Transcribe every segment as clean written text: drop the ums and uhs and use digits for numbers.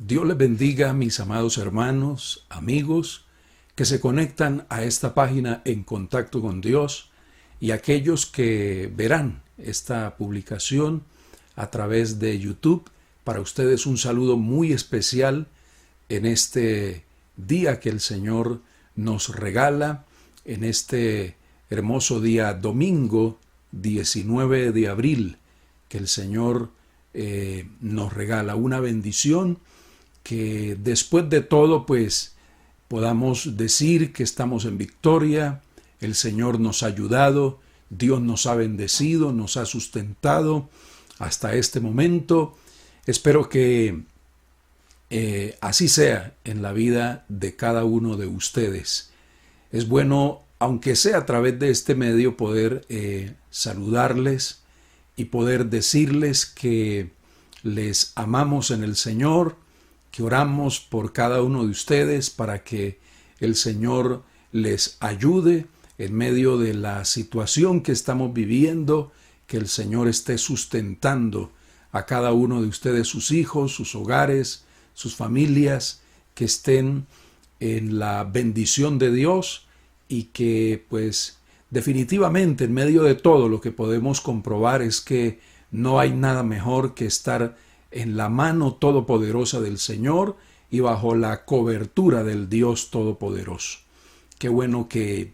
Dios les bendiga, mis amados hermanos, amigos, que se conectan a esta página en contacto con Dios y aquellos que verán esta publicación a través de YouTube. Para ustedes un saludo muy especial en este día que el Señor nos regala, en este hermoso día domingo 19 de abril, que el Señor nos regala una bendición que después de todo pues podamos decir que estamos en victoria. El Señor nos ha ayudado, Dios nos ha bendecido, nos ha sustentado hasta este momento. Espero que así sea en la vida de cada uno de ustedes. Es bueno, aunque sea a través de este medio, poder saludarles y poder decirles que les amamos en el Señor, que oramos por cada uno de ustedes para que el Señor les ayude en medio de la situación que estamos viviendo, que el Señor esté sustentando a cada uno de ustedes, sus hijos, sus hogares, sus familias, que estén en la bendición de Dios y que pues definitivamente en medio de todo lo que podemos comprobar es que no hay nada mejor que estar en la mano todopoderosa del Señor y bajo la cobertura del Dios Todopoderoso. Qué bueno que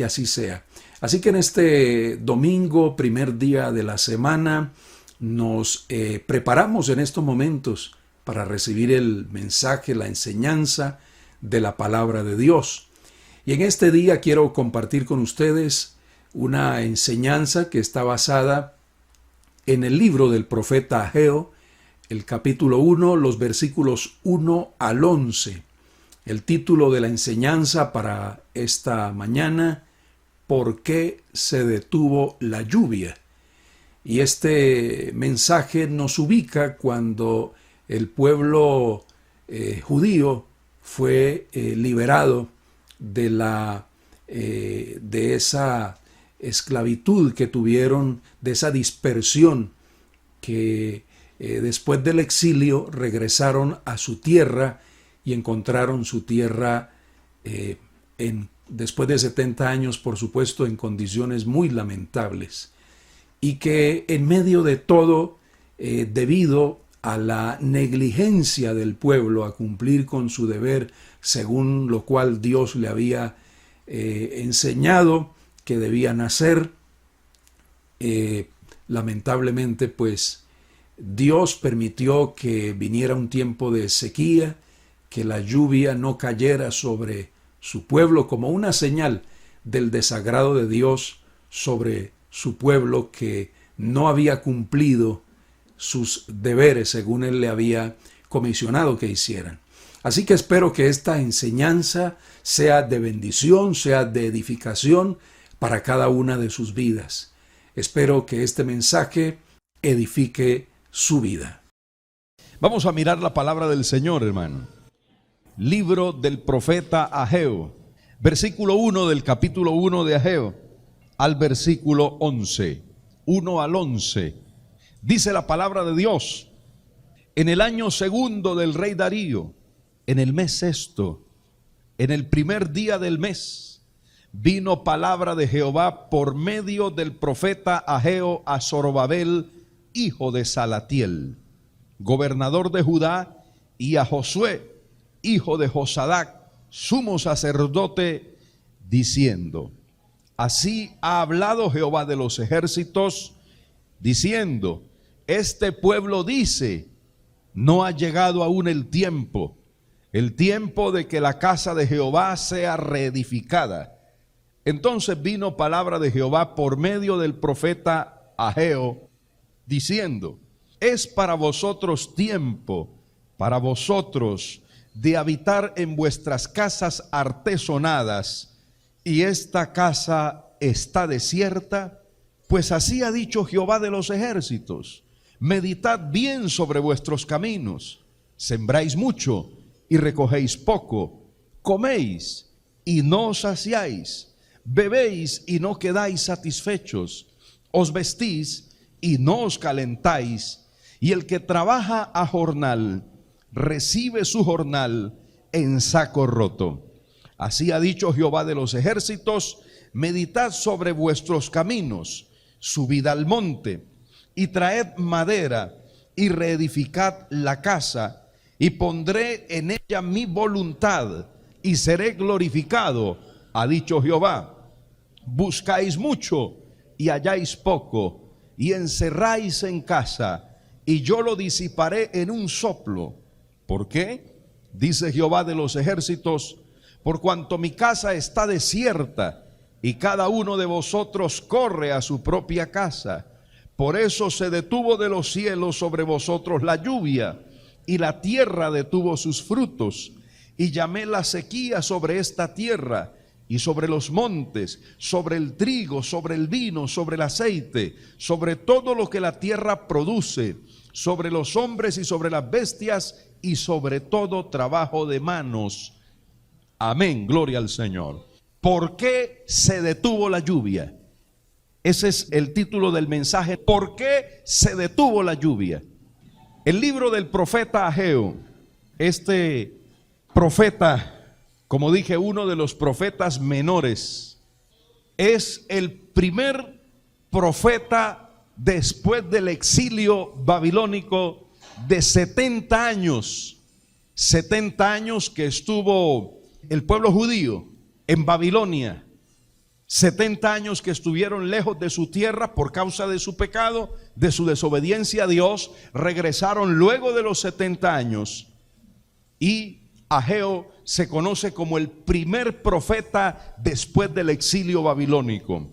así sea. Así que en este domingo, primer día de la semana, nos preparamos en estos momentos para recibir el mensaje, la enseñanza de la palabra de Dios. Y en este día quiero compartir con ustedes una enseñanza que está basada en el libro del profeta Ageo, el capítulo 1, los versículos 1 al 11. El título de la enseñanza para esta mañana: ¿por qué se detuvo la lluvia? Y este mensaje nos ubica cuando el pueblo judío fue liberado de esa esclavitud que tuvieron, de esa dispersión que después del exilio regresaron a su tierra y encontraron su tierra después de 70 años, por supuesto, en condiciones muy lamentables. Y que en medio de todo, debido a la negligencia del pueblo a cumplir con su deber, según lo cual Dios le había enseñado que debían hacer, lamentablemente pues Dios permitió que viniera un tiempo de sequía, que la lluvia no cayera sobre su pueblo como una señal del desagrado de Dios sobre su pueblo, que no había cumplido sus deberes según Él le había comisionado que hicieran. Así que espero que esta enseñanza sea de bendición, sea de edificación para cada una de sus vidas. Espero que este mensaje edifique su vida. Vamos a mirar la palabra del Señor, hermano. Libro del profeta Ageo, versículo 1 del capítulo 1 de Ageo, al versículo 11, 1 al 11. Dice la palabra de Dios: en el año segundo del rey Darío, en el mes sexto, en el primer día del mes, vino palabra de Jehová por medio del profeta Ageo a Zorobabel, hijo de Salatiel, gobernador de Judá, y a Josué, hijo de Josadac, sumo sacerdote, diciendo: así ha hablado Jehová de los ejércitos, diciendo: este pueblo dice, no ha llegado aún el tiempo de que la casa de Jehová sea reedificada. Entonces vino palabra de Jehová por medio del profeta Ageo, diciendo: es para vosotros tiempo, para vosotros, de habitar en vuestras casas artesonadas, y esta casa está desierta. Pues así ha dicho Jehová de los ejércitos: meditad bien sobre vuestros caminos. Sembráis mucho y recogéis poco, coméis y no os saciáis, bebéis y no quedáis satisfechos, os vestís y no os calentáis, y el que trabaja a jornal recibe su jornal en saco roto. Así ha dicho Jehová de los ejércitos: meditad sobre vuestros caminos, subid al monte y traed madera y reedificad la casa, y pondré en ella mi voluntad y seré glorificado, ha dicho Jehová. Buscáis mucho y halláis poco, y encerráis en casa, y yo lo disiparé en un soplo. ¿Por qué? Dice Jehová de los ejércitos: por cuanto mi casa está desierta, y cada uno de vosotros corre a su propia casa. Por eso se detuvo de los cielos sobre vosotros la lluvia, y la tierra detuvo sus frutos. Y llamé la sequía sobre esta tierra, y sobre los montes, sobre el trigo, sobre el vino, sobre el aceite, sobre todo lo que la tierra produce, sobre los hombres y sobre las bestias, y sobre todo trabajo de manos. Amén, gloria al Señor. ¿Por qué se detuvo la lluvia? Ese es el título del mensaje. ¿Por qué se detuvo la lluvia? El libro del profeta Ageo. Este profeta, como dije, uno de los profetas menores, es el primer profeta después del exilio babilónico de 70 años. 70 años que estuvo el pueblo judío en Babilonia. 70 años que estuvieron lejos de su tierra por causa de su pecado, de su desobediencia a Dios. Regresaron luego de los 70 años, y Ageo se conoce como el primer profeta después del exilio babilónico.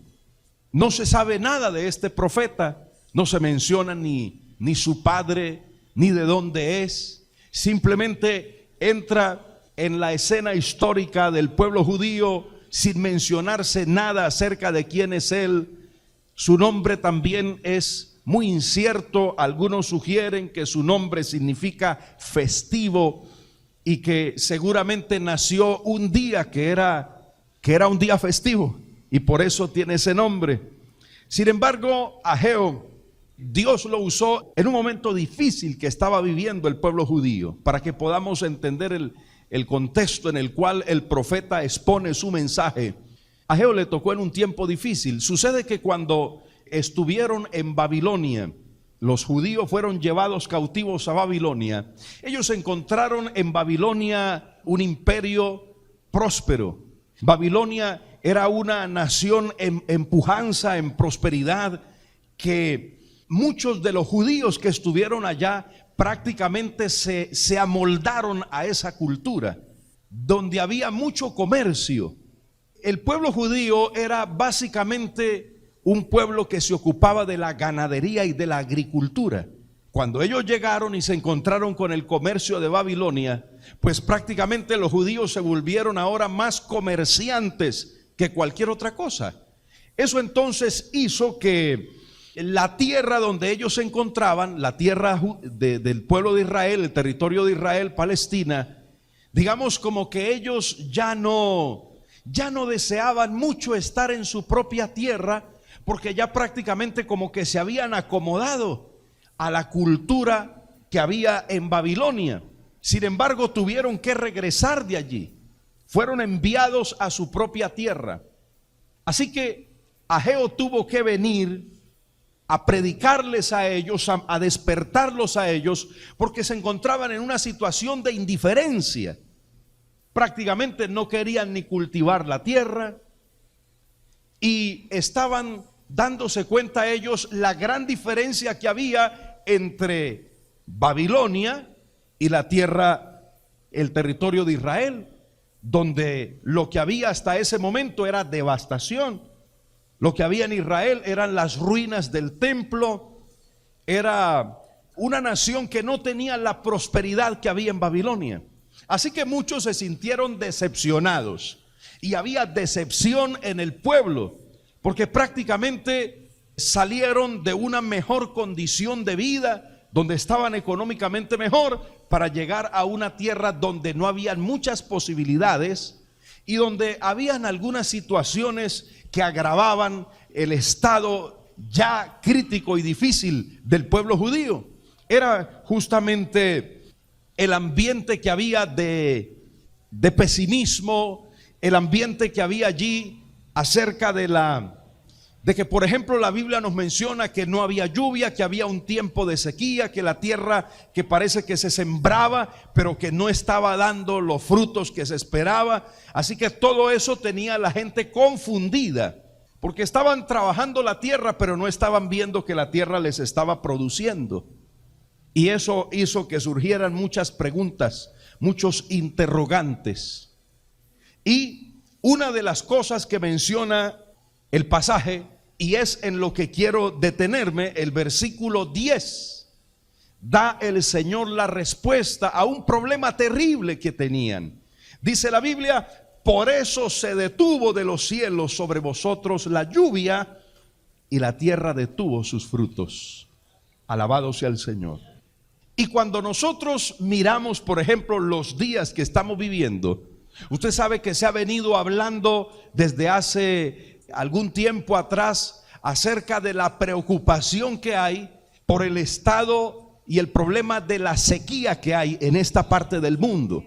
No se sabe nada de este profeta, no se menciona ni su padre, ni de dónde es. Simplemente entra en la escena histórica del pueblo judío sin mencionarse nada acerca de quién es él. Su nombre también es muy incierto. Algunos sugieren que su nombre significa festivo y que seguramente nació un día que era un día festivo, y por eso tiene ese nombre. Sin embargo, Ageo, Dios lo usó en un momento difícil que estaba viviendo el pueblo judío, para que podamos entender el contexto en el cual el profeta expone su mensaje. A Ageo le tocó en un tiempo difícil. Sucede que cuando estuvieron en Babilonia, los judíos fueron llevados cautivos a Babilonia. Ellos encontraron en Babilonia un imperio próspero. Babilonia era una nación en pujanza, en prosperidad, que muchos de los judíos que estuvieron allá prácticamente se amoldaron a esa cultura, donde había mucho comercio. El pueblo judío era básicamente un pueblo que se ocupaba de la ganadería y de la agricultura. Cuando ellos llegaron y se encontraron con el comercio de Babilonia, pues prácticamente los judíos se volvieron ahora más comerciantes que cualquier otra cosa. Eso entonces hizo que la tierra donde ellos se encontraban, la tierra del pueblo de Israel, el territorio de Israel, Palestina, digamos como que ellos ya no deseaban mucho estar en su propia tierra, porque ya prácticamente como que se habían acomodado a la cultura que había en Babilonia. Sin embargo, tuvieron que regresar de allí. Fueron enviados a su propia tierra. Así que Ageo tuvo que venir a predicarles a ellos, a despertarlos a ellos, porque se encontraban en una situación de indiferencia. Prácticamente no querían ni cultivar la tierra, y estaban dándose cuenta ellos la gran diferencia que había entre Babilonia y la tierra, el territorio de Israel, donde lo que había hasta ese momento era devastación. Lo que había en Israel eran las ruinas del templo. Era una nación que no tenía la prosperidad que había en Babilonia. Así que muchos se sintieron decepcionados, y había decepción en el pueblo, porque prácticamente salieron de una mejor condición de vida, donde estaban económicamente mejor, para llegar a una tierra donde no habían muchas posibilidades y donde habían algunas situaciones que agravaban el estado ya crítico y difícil del pueblo judío. Era justamente el ambiente que había de pesimismo, el ambiente que había allí acerca de que, por ejemplo, la Biblia nos menciona que no había lluvia, que había un tiempo de sequía, que la tierra que parece que se sembraba, pero que no estaba dando los frutos que se esperaba. Así que todo eso tenía a la gente confundida, porque estaban trabajando la tierra, pero no estaban viendo que la tierra les estaba produciendo. Y eso hizo que surgieran muchas preguntas, muchos interrogantes. Y una de las cosas que menciona el pasaje, y es en lo que quiero detenerme, el versículo 10, da el Señor la respuesta a un problema terrible que tenían. Dice la Biblia: por eso se detuvo de los cielos sobre vosotros la lluvia, y la tierra detuvo sus frutos. Alabado sea el Señor. Y cuando nosotros miramos, por ejemplo, los días que estamos viviendo, usted sabe que se ha venido hablando desde hace algún tiempo atrás acerca de la preocupación que hay por el estado y el problema de la sequía que hay en esta parte del mundo.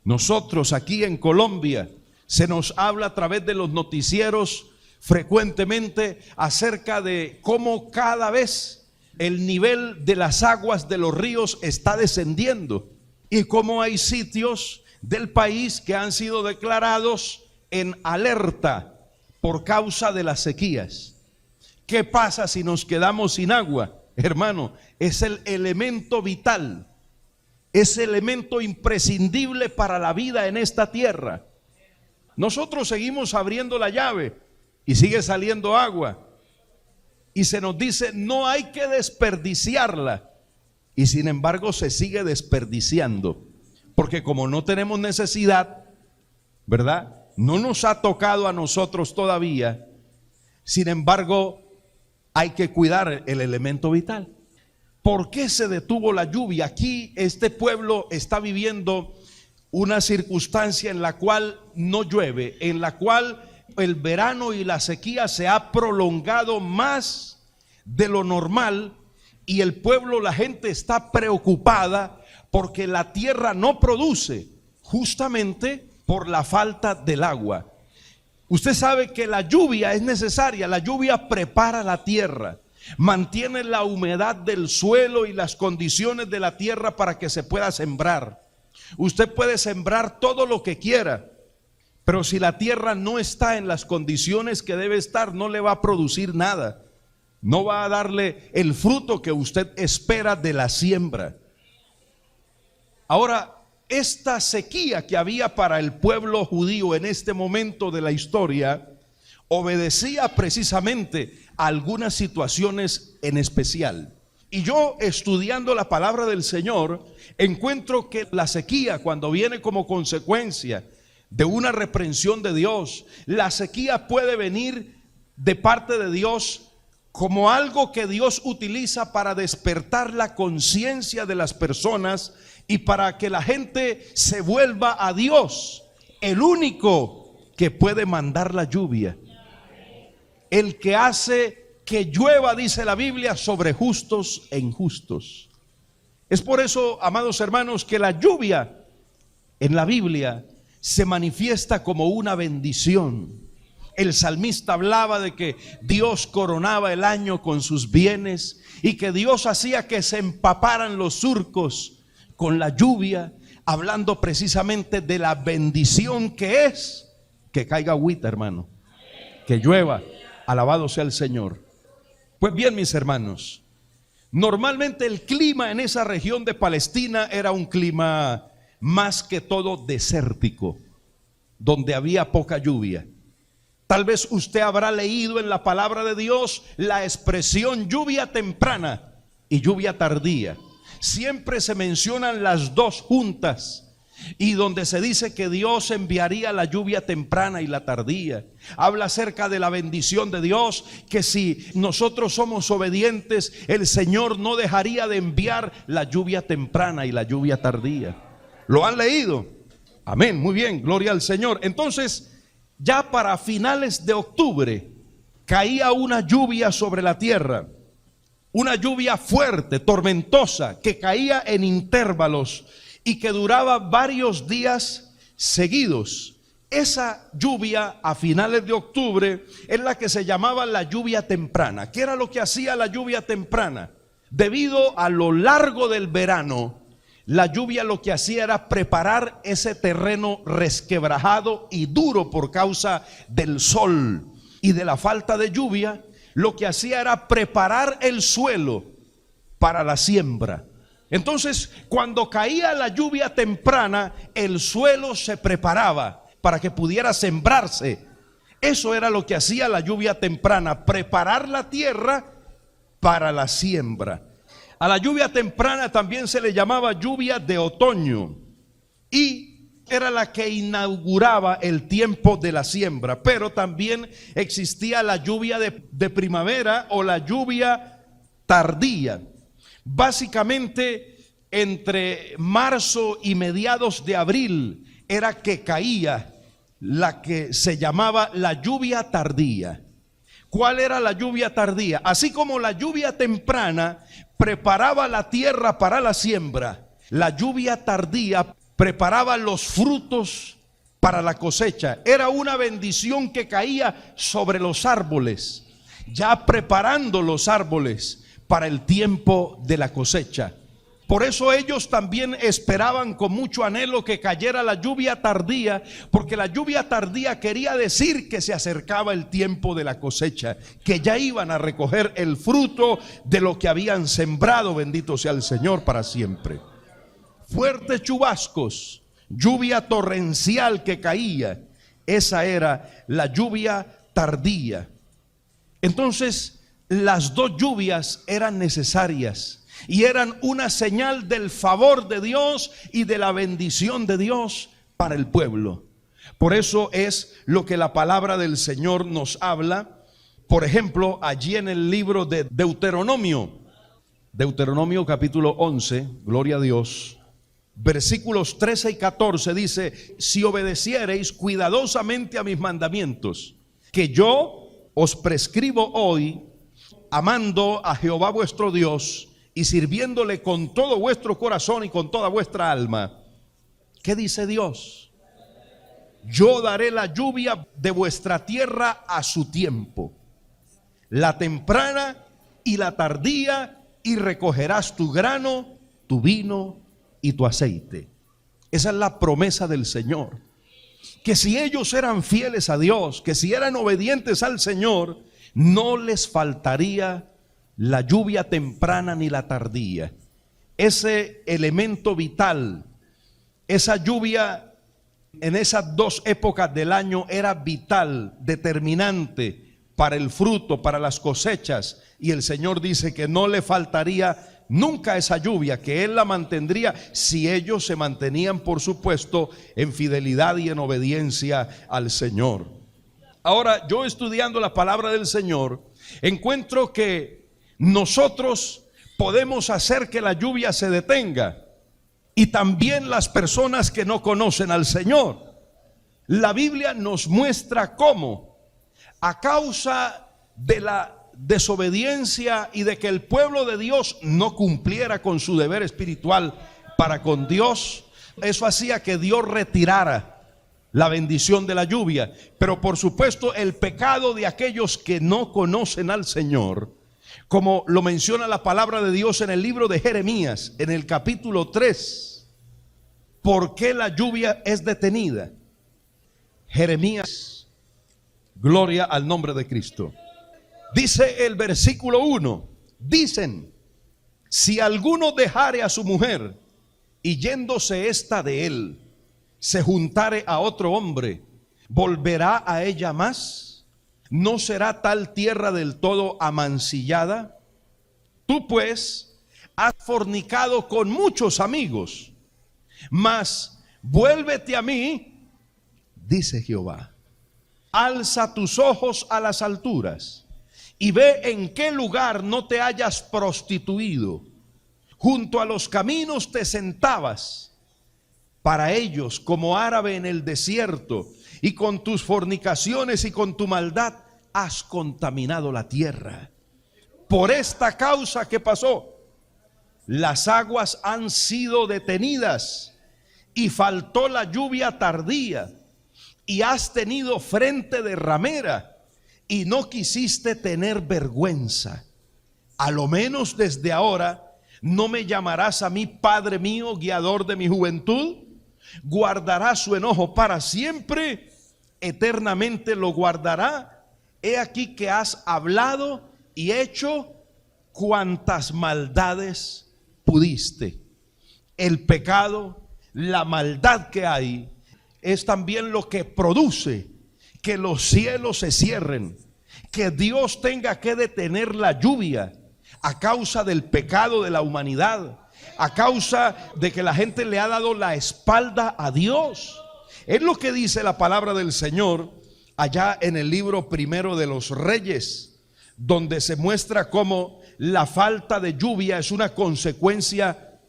Nosotros aquí en Colombia se nos habla a través de los noticieros frecuentemente acerca de cómo cada vez el nivel de las aguas de los ríos está descendiendo, y cómo hay sitios del país que han sido declarados en alerta por causa de las sequías. ¿Qué pasa si nos quedamos sin agua? Hermano, es el elemento vital, es el elemento imprescindible para la vida en esta tierra. Nosotros seguimos abriendo la llave y sigue saliendo agua, y se nos dice no hay que desperdiciarla, y sin embargo se sigue desperdiciando, porque como no tenemos necesidad, ¿verdad? No nos ha tocado a nosotros todavía. Sin embargo, hay que cuidar el elemento vital. ¿Por qué se detuvo la lluvia? Aquí este pueblo está viviendo una circunstancia en la cual no llueve, en la cual el verano y la sequía se ha prolongado más de lo normal, y el pueblo, la gente está preocupada porque la tierra no produce, justamente por la falta del agua. Usted sabe que la lluvia es necesaria, la lluvia prepara la tierra, mantiene la humedad del suelo y las condiciones de la tierra para que se pueda sembrar. Usted puede sembrar todo lo que quiera, pero si la tierra no está en las condiciones que debe estar, no le va a producir nada, no va a darle el fruto que usted espera de la siembra. Ahora, esta sequía que había para el pueblo judío en este momento de la historia obedecía precisamente a algunas situaciones en especial. Y yo, estudiando la palabra del Señor, encuentro que la sequía, cuando viene como consecuencia de una reprensión de Dios, la sequía puede venir de parte de Dios como algo que Dios utiliza para despertar la conciencia de las personas y para que la gente se vuelva a Dios, el único que puede mandar la lluvia, el que hace que llueva, dice la Biblia, sobre justos e injustos. Es por eso, amados hermanos, que la lluvia en la Biblia se manifiesta como una bendición. El salmista hablaba de que Dios coronaba el año con sus bienes y que Dios hacía que se empaparan los surcos con la lluvia, hablando precisamente de la bendición que es que caiga agüita, hermano, que llueva. Alabado sea el Señor. Pues bien, mis hermanos, normalmente el clima en esa región de Palestina era un clima más que todo desértico, donde había poca lluvia. Tal vez usted habrá leído en la palabra de Dios la expresión lluvia temprana y lluvia tardía. Siempre se mencionan las dos juntas, y donde se dice que Dios enviaría la lluvia temprana y la tardía. Habla acerca de la bendición de Dios, que si nosotros somos obedientes, el Señor no dejaría de enviar la lluvia temprana y la lluvia tardía. ¿Lo han leído? Amén, muy bien, gloria al Señor. Entonces, ya para finales de octubre caía una lluvia sobre la tierra, una lluvia fuerte, tormentosa, que caía en intervalos y que duraba varios días seguidos. Esa lluvia a finales de octubre es la que se llamaba la lluvia temprana. ¿Qué era lo que hacía la lluvia temprana? Debido a lo largo del verano, la lluvia lo que hacía era preparar ese terreno resquebrajado y duro por causa del sol y de la falta de lluvia. Lo que hacía era preparar el suelo para la siembra. Entonces, cuando caía la lluvia temprana, el suelo se preparaba para que pudiera sembrarse. Eso era lo que hacía la lluvia temprana, preparar la tierra para la siembra. A la lluvia temprana también se le llamaba lluvia de otoño y era la que inauguraba el tiempo de la siembra. Pero también existía la lluvia de primavera o la lluvia tardía. Básicamente entre marzo y mediados de abril era que caía la que se llamaba la lluvia tardía. ¿Cuál era la lluvia tardía? Así como la lluvia temprana preparaba la tierra para la siembra, la lluvia tardía preparaba los frutos para la cosecha. Era una bendición que caía sobre los árboles, ya preparando los árboles para el tiempo de la cosecha. Por eso ellos también esperaban con mucho anhelo que cayera la lluvia tardía, porque la lluvia tardía quería decir que se acercaba el tiempo de la cosecha, que ya iban a recoger el fruto de lo que habían sembrado, bendito sea el Señor para siempre. Fuertes chubascos, lluvia torrencial que caía, esa era la lluvia tardía. Entonces, las dos lluvias eran necesarias y eran una señal del favor de Dios y de la bendición de Dios para el pueblo. Por eso es lo que la palabra del Señor nos habla. Por ejemplo, allí en el libro de Deuteronomio capítulo 11, gloria a Dios, versículos 13 y 14 dice: si obedeciereis cuidadosamente a mis mandamientos, que yo os prescribo hoy, amando a Jehová vuestro Dios y sirviéndole con todo vuestro corazón y con toda vuestra alma. ¿Qué dice Dios? Yo daré la lluvia de vuestra tierra a su tiempo, la temprana y la tardía, y recogerás tu grano, tu vino y tu aceite. Esa es la promesa del Señor, que si ellos eran fieles a Dios, que si eran obedientes al Señor, no les faltaría la lluvia temprana ni la tardía. Ese elemento vital, esa lluvia en esas dos épocas del año era vital, determinante para el fruto, para las cosechas. Y el Señor dice que no le faltaría nunca esa lluvia, que Él la mantendría si ellos se mantenían, por supuesto, en fidelidad y en obediencia al Señor. Ahora, yo estudiando la palabra del Señor, encuentro que nosotros podemos hacer que la lluvia se detenga, y también las personas que no conocen al Señor. La Biblia nos muestra cómo, a causa de la desobediencia y de que el pueblo de Dios no cumpliera con su deber espiritual para con Dios, eso hacía que Dios retirara la bendición de la lluvia. Pero por supuesto el pecado de aquellos que no conocen al Señor, como lo menciona la palabra de Dios en el libro de Jeremías, en el capítulo 3, ¿por qué la lluvia es detenida? Jeremías, gloria al nombre de Cristo. Dice el versículo 1, dicen: si alguno dejare a su mujer y yéndose ésta de él, se juntare a otro hombre, ¿volverá a ella más? ¿No será tal tierra del todo amancillada? Tú pues has fornicado con muchos amigos, mas vuélvete a mí, dice Jehová. Alza tus ojos a las alturas y ve en qué lugar no te hayas prostituido. Junto a los caminos te sentabas para ellos como árabe en el desierto, y con tus fornicaciones y con tu maldad has contaminado la tierra. Por esta causa, ¿qué pasó? Las aguas han sido detenidas y faltó la lluvia tardía, y has tenido frente de ramera y no quisiste tener vergüenza. A lo menos desde ahora no me llamarás a mí Padre mío, guiador de mi juventud. Guardarás su enojo para siempre, eternamente lo guardará. He aquí que has hablado y hecho cuantas maldades pudiste. El pecado, la maldad que hay, es también lo que produce que los cielos se cierren, que Dios tenga que detener la lluvia a causa del pecado de la humanidad, a causa de que la gente le ha dado la espalda a Dios. Es lo que dice la palabra del Señor allá en el libro primero de los Reyes, donde se muestra cómo la falta de lluvia es una consecuencia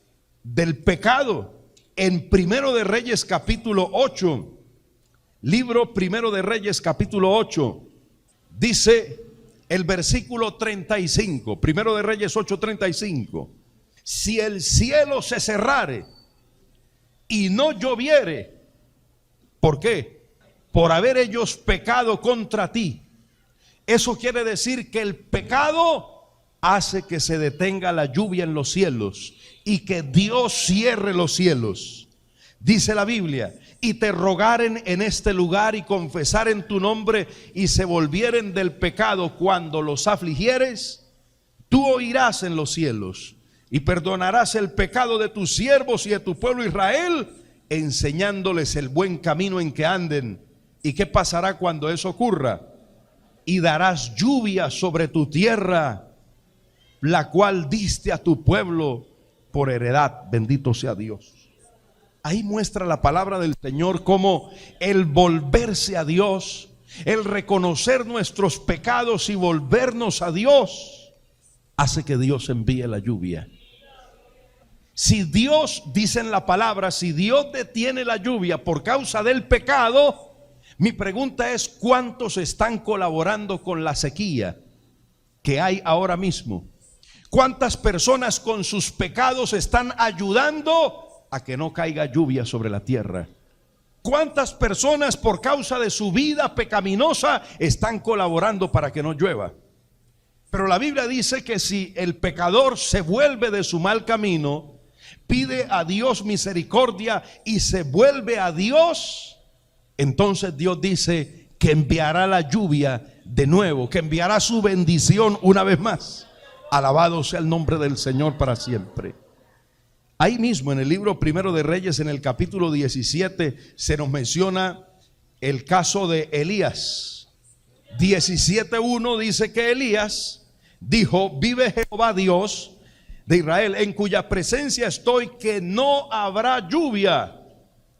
del pecado. En Primero de Reyes capítulo 8, libro Primero de Reyes capítulo 8, dice el versículo 35, Primero de Reyes 8:35: si el cielo se cerrare y no lloviere, ¿por qué? Por haber ellos pecado contra ti. Eso quiere decir que el pecado hace que se detenga la lluvia en los cielos y que Dios cierre los cielos. Dice la Biblia: y te rogaren en este lugar y confesaren tu nombre y se volvieren del pecado cuando los afligieres, tú oirás en los cielos y perdonarás el pecado de tus siervos y de tu pueblo Israel, enseñándoles el buen camino en que anden. ¿Y qué pasará cuando eso ocurra? Y darás lluvia sobre tu tierra, la cual diste a tu pueblo por heredad. Bendito sea Dios. Ahí muestra la palabra del Señor cómo el volverse a Dios, el reconocer nuestros pecados y volvernos a Dios, hace que Dios envíe la lluvia. Si Dios, dice en la palabra, si Dios detiene la lluvia por causa del pecado, mi pregunta es: ¿cuántos están colaborando con la sequía que hay ahora mismo? ¿Cuántas personas con sus pecados están ayudando a que no caiga lluvia sobre la tierra? ¿Cuántas personas por causa de su vida pecaminosa están colaborando para que no llueva? Pero la Biblia dice que si el pecador se vuelve de su mal camino, pide a Dios misericordia y se vuelve a Dios, entonces Dios dice que enviará la lluvia de nuevo, que enviará su bendición una vez más. Alabado sea el nombre del Señor para siempre. Ahí mismo en el libro Primero de Reyes, en el capítulo 17, se nos menciona el caso de Elías. 17:1 dice que Elías dijo: vive Jehová Dios de Israel, en cuya presencia estoy, que no habrá lluvia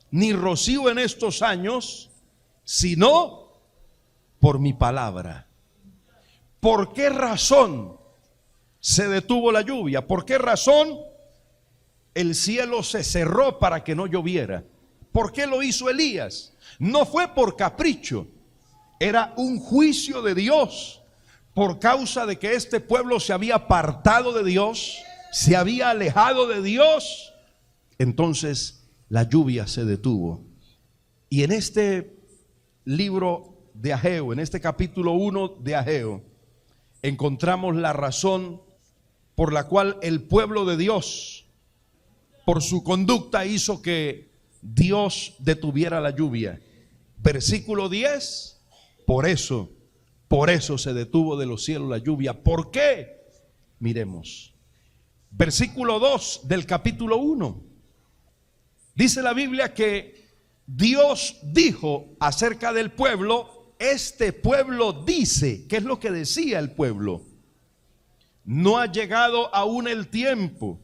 ni rocío en estos años, sino por mi palabra. ¿Por qué razón se detuvo la lluvia? ¿Por qué razón el cielo se cerró para que no lloviera? ¿Por qué lo hizo Elías? No fue por capricho, era un juicio de Dios por causa de que este pueblo se había apartado de Dios, se había alejado de Dios. Entonces la lluvia se detuvo. Y en este libro de Ageo, en este capítulo 1 de Ageo, encontramos la razón por la cual el pueblo de Dios, por su conducta, hizo que Dios detuviera la lluvia. Versículo 10: por eso se detuvo de los cielos la lluvia. ¿Por qué? Miremos. Versículo 2 del capítulo 1. Dice la Biblia que Dios dijo acerca del pueblo: este pueblo dice. ¿Qué es lo que decía el pueblo? No ha llegado aún el tiempo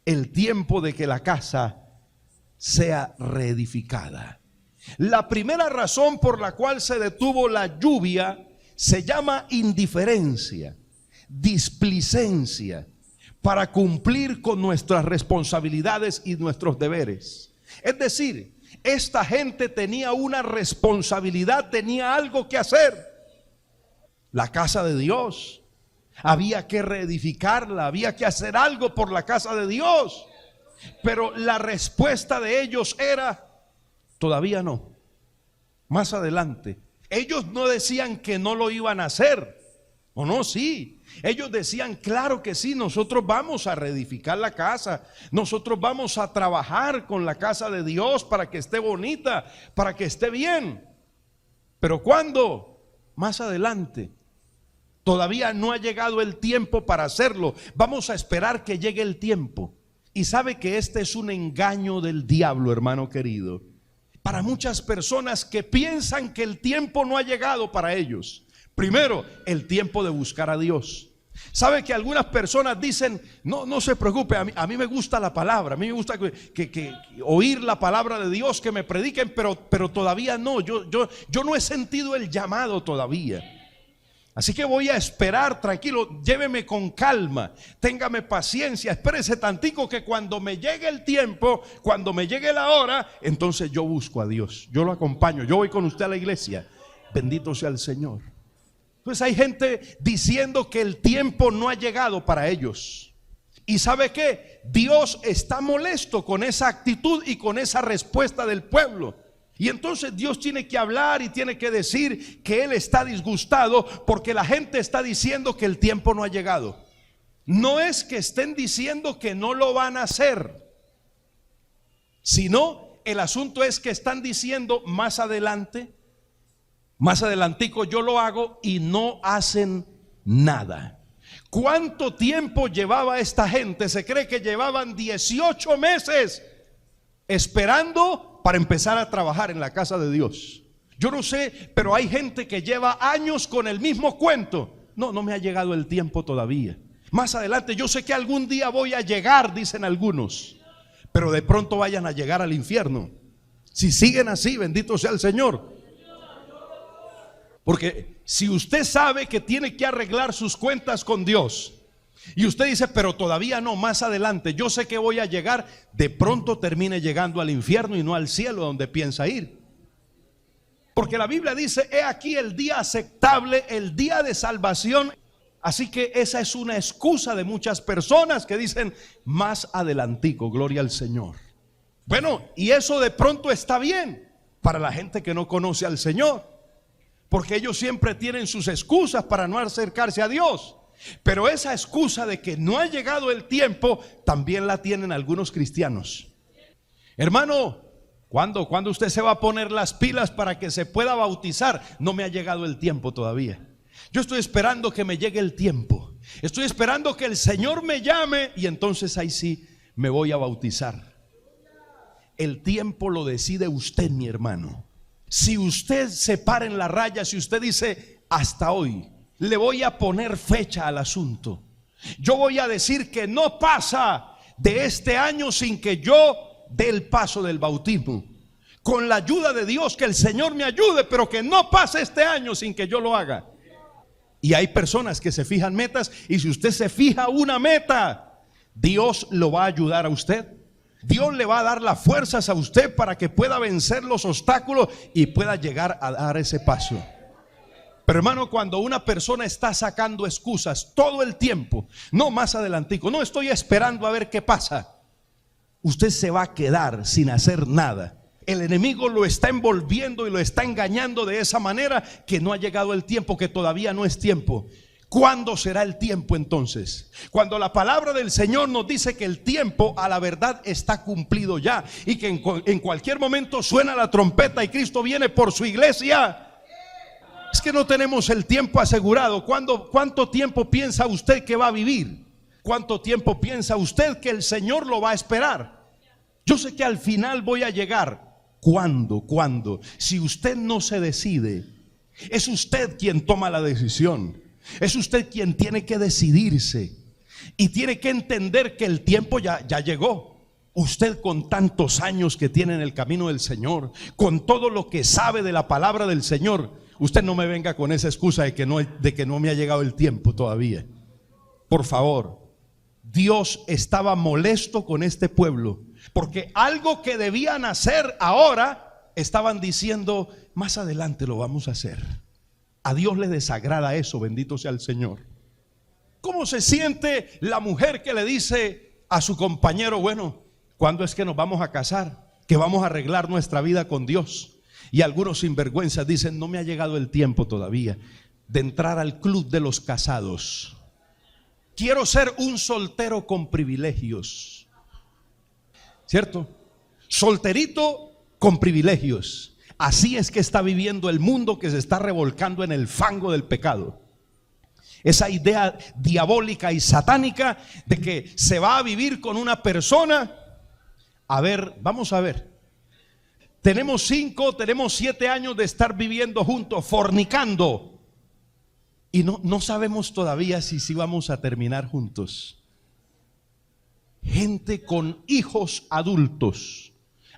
de que la casa sea reedificada. La primera razón por la cual se detuvo la lluvia se llama indiferencia, displicencia, para cumplir con nuestras responsabilidades y nuestros deberes. Es decir, esta gente tenía una responsabilidad, tenía algo que hacer. La casa de Dios, había que reedificarla, había que hacer algo por la casa de Dios. Pero la respuesta de ellos era: todavía no, más adelante. Ellos no decían que no lo iban a hacer, o no, sí. Ellos decían: claro que sí, nosotros vamos a reedificar la casa, nosotros vamos a trabajar con la casa de Dios para que esté bonita, para que esté bien. Pero ¿cuándo? Más adelante. Todavía no ha llegado el tiempo para hacerlo. Vamos a esperar que llegue el tiempo. Y sabe que este es un engaño del diablo, hermano querido, para muchas personas que piensan que el tiempo no ha llegado para ellos. Primero, el tiempo de buscar a Dios. Sabe que algunas personas dicen: no se preocupe, a mí me gusta la palabra, a mí me gusta que oír la palabra de Dios, que me prediquen, pero todavía no, yo no he sentido el llamado todavía. Así que voy a esperar, tranquilo, lléveme con calma, téngame paciencia, espérese tantico que cuando me llegue el tiempo, cuando me llegue la hora, entonces yo busco a Dios, yo lo acompaño, yo voy con usted a la iglesia. Bendito sea el Señor. Pues hay gente diciendo que el tiempo no ha llegado para ellos. ¿Y sabe qué? Dios está molesto con esa actitud y con esa respuesta del pueblo. Y entonces Dios tiene que hablar y tiene que decir que Él está disgustado porque la gente está diciendo que el tiempo no ha llegado. No es que estén diciendo que no lo van a hacer, sino el asunto es que están diciendo: más adelante, más adelantico yo lo hago, y no hacen nada. ¿Cuánto tiempo llevaba esta gente? Se cree que llevaban 18 meses esperando para empezar a trabajar en la casa de Dios. Yo no sé, pero hay gente que lleva años con el mismo cuento. No me ha llegado el tiempo todavía. Más adelante, yo sé que algún día voy a llegar, dicen algunos, pero de pronto vayan a llegar al infierno. Si siguen así, bendito sea el Señor. Porque si usted sabe que tiene que arreglar sus cuentas con Dios y usted dice: pero todavía no, más adelante, yo sé que voy a llegar, de pronto termine llegando al infierno y no al cielo donde piensa ir. Porque la Biblia dice: he aquí el día aceptable, el día de salvación. Así que esa es una excusa de muchas personas que dicen: más adelantico, gloria al Señor. Bueno, y eso de pronto está bien para la gente que no conoce al Señor, porque ellos siempre tienen sus excusas para no acercarse a Dios. Pero esa excusa de que no ha llegado el tiempo también la tienen algunos cristianos. Hermano, ¿cuándo usted se va a poner las pilas para que se pueda bautizar? No me ha llegado el tiempo todavía. Yo estoy esperando que me llegue el tiempo. Estoy esperando que el Señor me llame y entonces ahí sí me voy a bautizar. El tiempo lo decide usted, mi hermano. Si usted se para en la raya, si usted dice: hasta hoy, le voy a poner fecha al asunto, yo voy a decir que no pasa de este año sin que yo dé el paso del bautismo, con la ayuda de Dios, que el Señor me ayude, pero que no pase este año sin que yo lo haga. Y hay personas que se fijan metas, y si usted se fija una meta, Dios lo va a ayudar a usted. Dios le va a dar las fuerzas a usted para que pueda vencer los obstáculos y pueda llegar a dar ese paso. Pero hermano, cuando una persona está sacando excusas todo el tiempo, no, más adelantico, no, estoy esperando a ver qué pasa, usted se va a quedar sin hacer nada. El enemigo lo está envolviendo y lo está engañando de esa manera, que no ha llegado el tiempo, que todavía no es tiempo. ¿Cuándo será el tiempo entonces? Cuando la palabra del Señor nos dice que el tiempo a la verdad está cumplido ya, y que en cualquier momento suena la trompeta y Cristo viene por su iglesia. Es que no tenemos el tiempo asegurado. ¿Cuánto tiempo piensa usted que va a vivir? ¿Cuánto tiempo piensa usted que el Señor lo va a esperar? Yo sé que al final voy a llegar. ¿Cuándo? Si usted no se decide, es usted quien toma la decisión. Es usted quien tiene que decidirse y tiene que entender que el tiempo ya llegó. Usted, con tantos años que tiene en el camino del Señor, con todo lo que sabe de la palabra del Señor, usted no me venga con esa excusa de que no me ha llegado el tiempo todavía. Por favor, Dios estaba molesto con este pueblo, porque algo que debían hacer ahora, estaban diciendo: más adelante lo vamos a hacer. A Dios le desagrada eso, bendito sea el Señor. ¿Cómo se siente la mujer que le dice a su compañero, bueno, ¿cuándo es que nos vamos a casar? Que vamos a arreglar nuestra vida con Dios. Y algunos sinvergüenzas dicen, no me ha llegado el tiempo todavía de entrar al club de los casados. Quiero ser un soltero con privilegios. ¿Cierto? Solterito con privilegios. Así es que está viviendo el mundo que se está revolcando en el fango del pecado. Esa idea diabólica y satánica de que se va a vivir con una persona. A ver, vamos a ver. Tenemos 5, tenemos 7 años de estar viviendo juntos, fornicando. Y no sabemos todavía si vamos a terminar juntos. Gente con hijos adultos,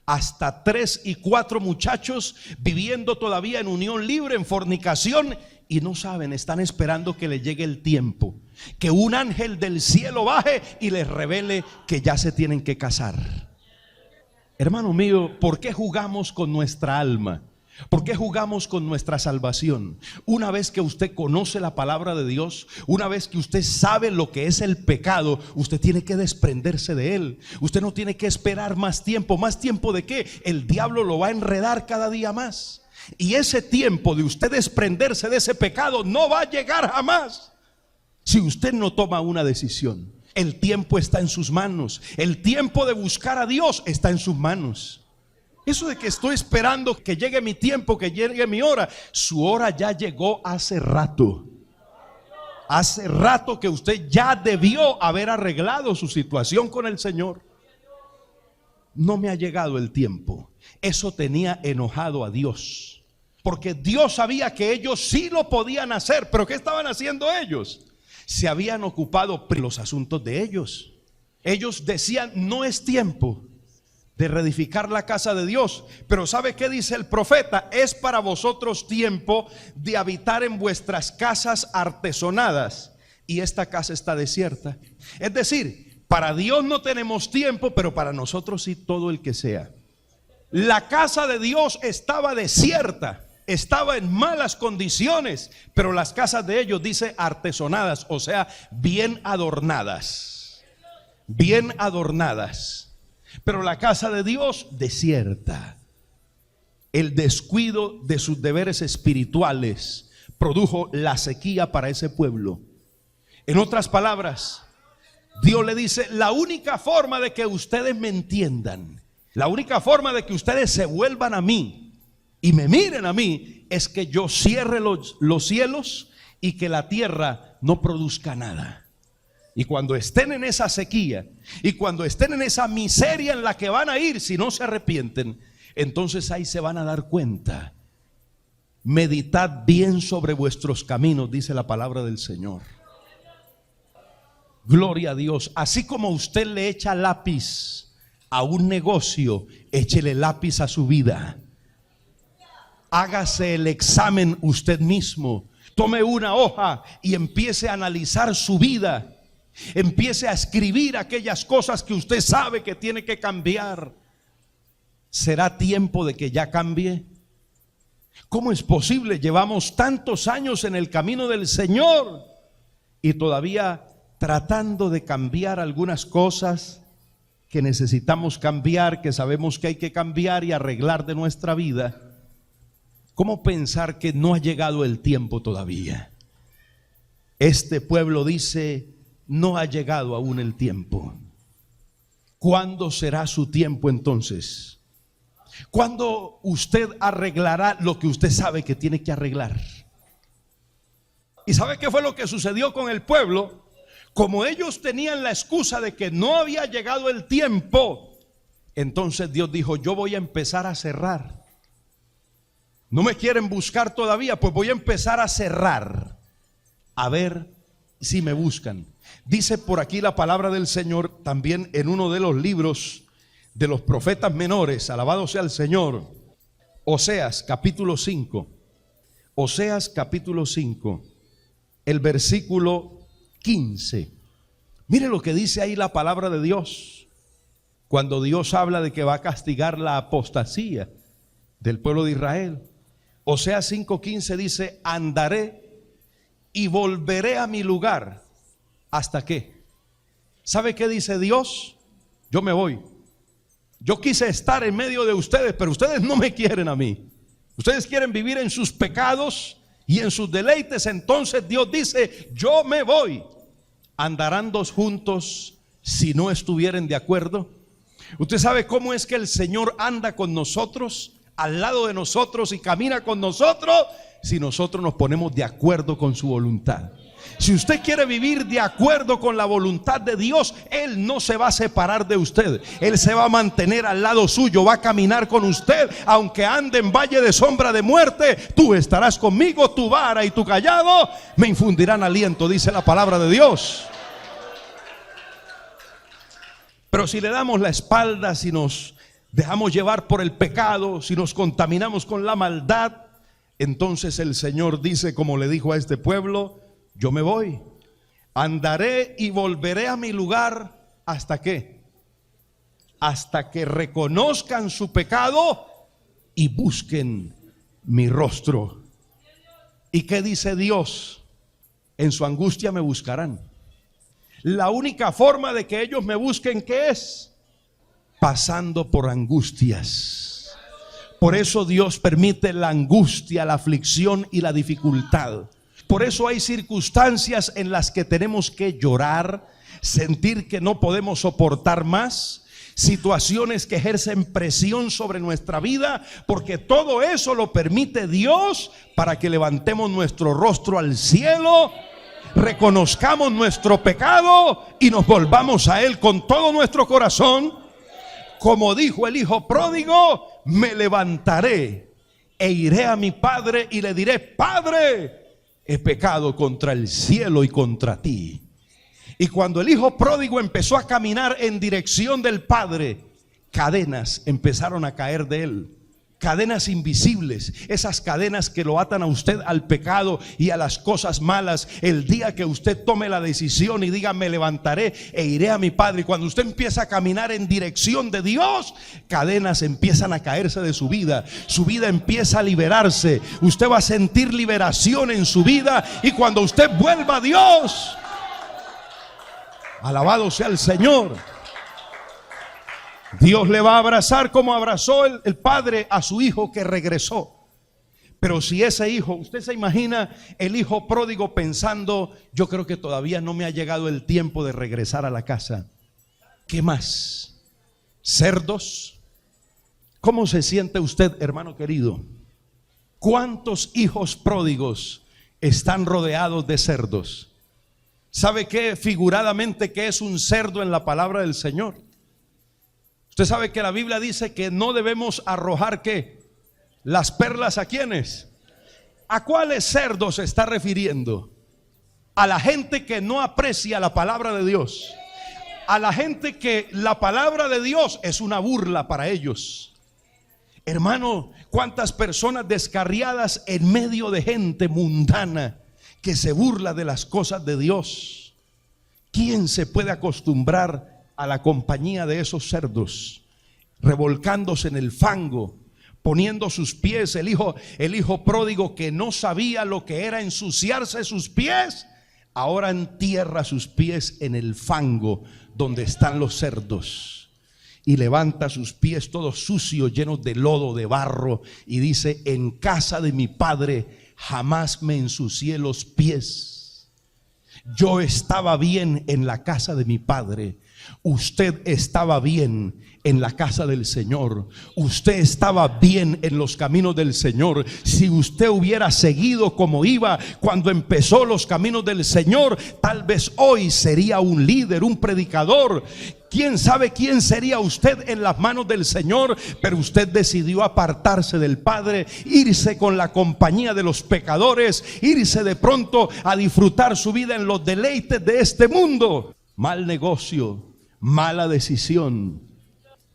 hasta 3 y 4 muchachos viviendo todavía en unión libre, en fornicación, y no saben, están esperando que le llegue el tiempo, que un ángel del cielo baje y les revele que ya se tienen que casar. Hermano mío, ¿por qué jugamos con nuestra alma? ¿Por qué jugamos con nuestra salvación? Una vez que usted conoce la palabra de Dios, una vez que usted sabe lo que es el pecado, usted tiene que desprenderse de él. Usted no tiene que esperar más tiempo. ¿Más tiempo de qué? El diablo lo va a enredar cada día más. Y ese tiempo de usted desprenderse de ese pecado no va a llegar jamás si usted no toma una decisión. El tiempo está en sus manos. El tiempo de buscar a Dios está en sus manos. Eso de que estoy esperando que llegue mi tiempo, que llegue mi hora, su hora ya llegó hace rato. Hace rato que usted ya debió haber arreglado su situación con el Señor. No me ha llegado el tiempo. Eso tenía enojado a Dios, porque Dios sabía que ellos sí lo podían hacer. Pero ¿qué estaban haciendo ellos? Se habían ocupado de los asuntos de ellos. Ellos decían, no es tiempo de reedificar la casa de Dios. Pero ¿sabe qué dice el profeta? Es para vosotros tiempo de habitar en vuestras casas artesonadas, y esta casa está desierta. Es decir, para Dios no tenemos tiempo, pero para nosotros sí, todo el que sea. La casa de Dios estaba desierta, estaba en malas condiciones, pero las casas de ellos, dice, artesonadas, o sea, bien adornadas. Bien adornadas. Pero la casa de Dios desierta. El descuido de sus deberes espirituales produjo la sequía para ese pueblo. En otras palabras, Dios le dice, la única forma de que ustedes me entiendan, la única forma de que ustedes se vuelvan a mí y me miren a mí, es que yo cierre los cielos y que la tierra no produzca nada. Y cuando estén en esa sequía y cuando estén en esa miseria en la que van a ir si no se arrepienten, entonces ahí se van a dar cuenta. Meditad bien sobre vuestros caminos, dice la palabra del Señor. Gloria a Dios. Así como usted le echa lápiz a un negocio, échele lápiz a su vida. Hágase el examen usted mismo. Tome una hoja y empiece a analizar su vida. Empiece a escribir aquellas cosas que usted sabe que tiene que cambiar. ¿Será tiempo de que ya cambie? ¿Cómo es posible? Llevamos tantos años en el camino del Señor y todavía tratando de cambiar algunas cosas que necesitamos cambiar, que sabemos que hay que cambiar y arreglar de nuestra vida. ¿Cómo pensar que no ha llegado el tiempo todavía? Este pueblo dice, no ha llegado aún el tiempo. ¿Cuándo será su tiempo entonces? ¿Cuándo usted arreglará lo que usted sabe que tiene que arreglar? ¿Y sabe qué fue lo que sucedió con el pueblo? Como ellos tenían la excusa de que no había llegado el tiempo, entonces Dios dijo, yo voy a empezar a cerrar. ¿No me quieren buscar todavía? Pues voy a empezar a cerrar, a ver si me buscan. Dice por aquí la palabra del Señor también en uno de los libros de los profetas menores, alabado sea el Señor. Oseas capítulo 5. Oseas capítulo 5, el versículo 15. Mire lo que dice ahí la palabra de Dios. Cuando Dios habla de que va a castigar la apostasía del pueblo de Israel. Oseas 5:15 dice, andaré y volveré a mi lugar ¿Hasta qué? ¿Sabe qué dice Dios? Yo me voy. Yo quise estar en medio de ustedes, pero ustedes no me quieren a mí. Ustedes quieren vivir en sus pecados y en sus deleites. Entonces Dios dice, yo me voy. ¿Andarán dos juntos si no estuvieren de acuerdo? ¿Usted sabe cómo es que el Señor anda con nosotros, al lado de nosotros y camina con nosotros? Si nosotros nos ponemos de acuerdo con su voluntad. Si usted quiere vivir de acuerdo con la voluntad de Dios, Él no se va a separar de usted. Él se va a mantener al lado suyo, va a caminar con usted. Aunque ande en valle de sombra de muerte, tú estarás conmigo, tu vara y tu callado me infundirán aliento, dice la palabra de Dios. Pero si le damos la espalda, si nos dejamos llevar por el pecado, si nos contaminamos con la maldad, entonces el Señor dice, como le dijo a este pueblo, yo me voy, andaré y volveré a mi lugar. ¿Hasta qué? Hasta que reconozcan su pecado y busquen mi rostro. ¿Y qué dice Dios? En su angustia me buscarán. La única forma de que ellos me busquen, ¿qué es? Pasando por angustias. Por eso Dios permite la angustia, la aflicción y la dificultad. Por eso hay circunstancias en las que tenemos que llorar, sentir que no podemos soportar más, situaciones que ejercen presión sobre nuestra vida, porque todo eso lo permite Dios para que levantemos nuestro rostro al cielo, reconozcamos nuestro pecado y nos volvamos a Él con todo nuestro corazón. Como dijo el hijo pródigo, me levantaré e iré a mi padre y le diré, Padre, he pecado contra el cielo y contra ti. Y cuando el hijo pródigo empezó a caminar en dirección del Padre, cadenas empezaron a caer de él. Cadenas invisibles, esas cadenas que lo atan a usted al pecado y a las cosas malas. El día que usted tome la decisión y diga, me levantaré e iré a mi Padre, y cuando usted empieza a caminar en dirección de Dios, cadenas empiezan a caerse de su vida empieza a liberarse. Usted va a sentir liberación en su vida, y cuando usted vuelva a Dios, alabado sea el Señor, Dios le va a abrazar como abrazó el padre a su hijo que regresó. Pero si ese hijo, usted se imagina el hijo pródigo pensando, yo creo que todavía no me ha llegado el tiempo de regresar a la casa. ¿Qué más? ¿Cerdos? ¿Cómo se siente usted, hermano querido? ¿Cuántos hijos pródigos están rodeados de cerdos? ¿Sabe qué? Figuradamente, ¿qué es un cerdo en la palabra del Señor? Usted sabe que la Biblia dice que no debemos arrojar ¿qué? Las perlas. ¿A quiénes? ¿A cuáles cerdos se está refiriendo? A la gente que no aprecia la palabra de Dios, a la gente que la palabra de Dios es una burla para ellos. Hermano, cuántas personas descarriadas en medio de gente mundana que se burla de las cosas de Dios. ¿Quién se puede acostumbrar a la compañía de esos cerdos, revolcándose en el fango, poniendo sus pies? El hijo pródigo, que no sabía lo que era ensuciarse sus pies, ahora entierra sus pies en el fango donde están los cerdos, y levanta sus pies todos sucios, llenos de lodo, de barro, y dice, en casa de mi padre jamás me ensucié los pies. Yo estaba bien en la casa de mi padre. Usted estaba bien en la casa del Señor. Usted estaba bien en los caminos del Señor. Si usted hubiera seguido como iba cuando empezó los caminos del Señor, tal vez hoy sería un líder, un predicador. ¿Quién sabe quién sería usted en las manos del Señor? Pero usted decidió apartarse del Padre, irse con la compañía de los pecadores, irse de pronto a disfrutar su vida en los deleites de este mundo. Mal negocio, mala decisión.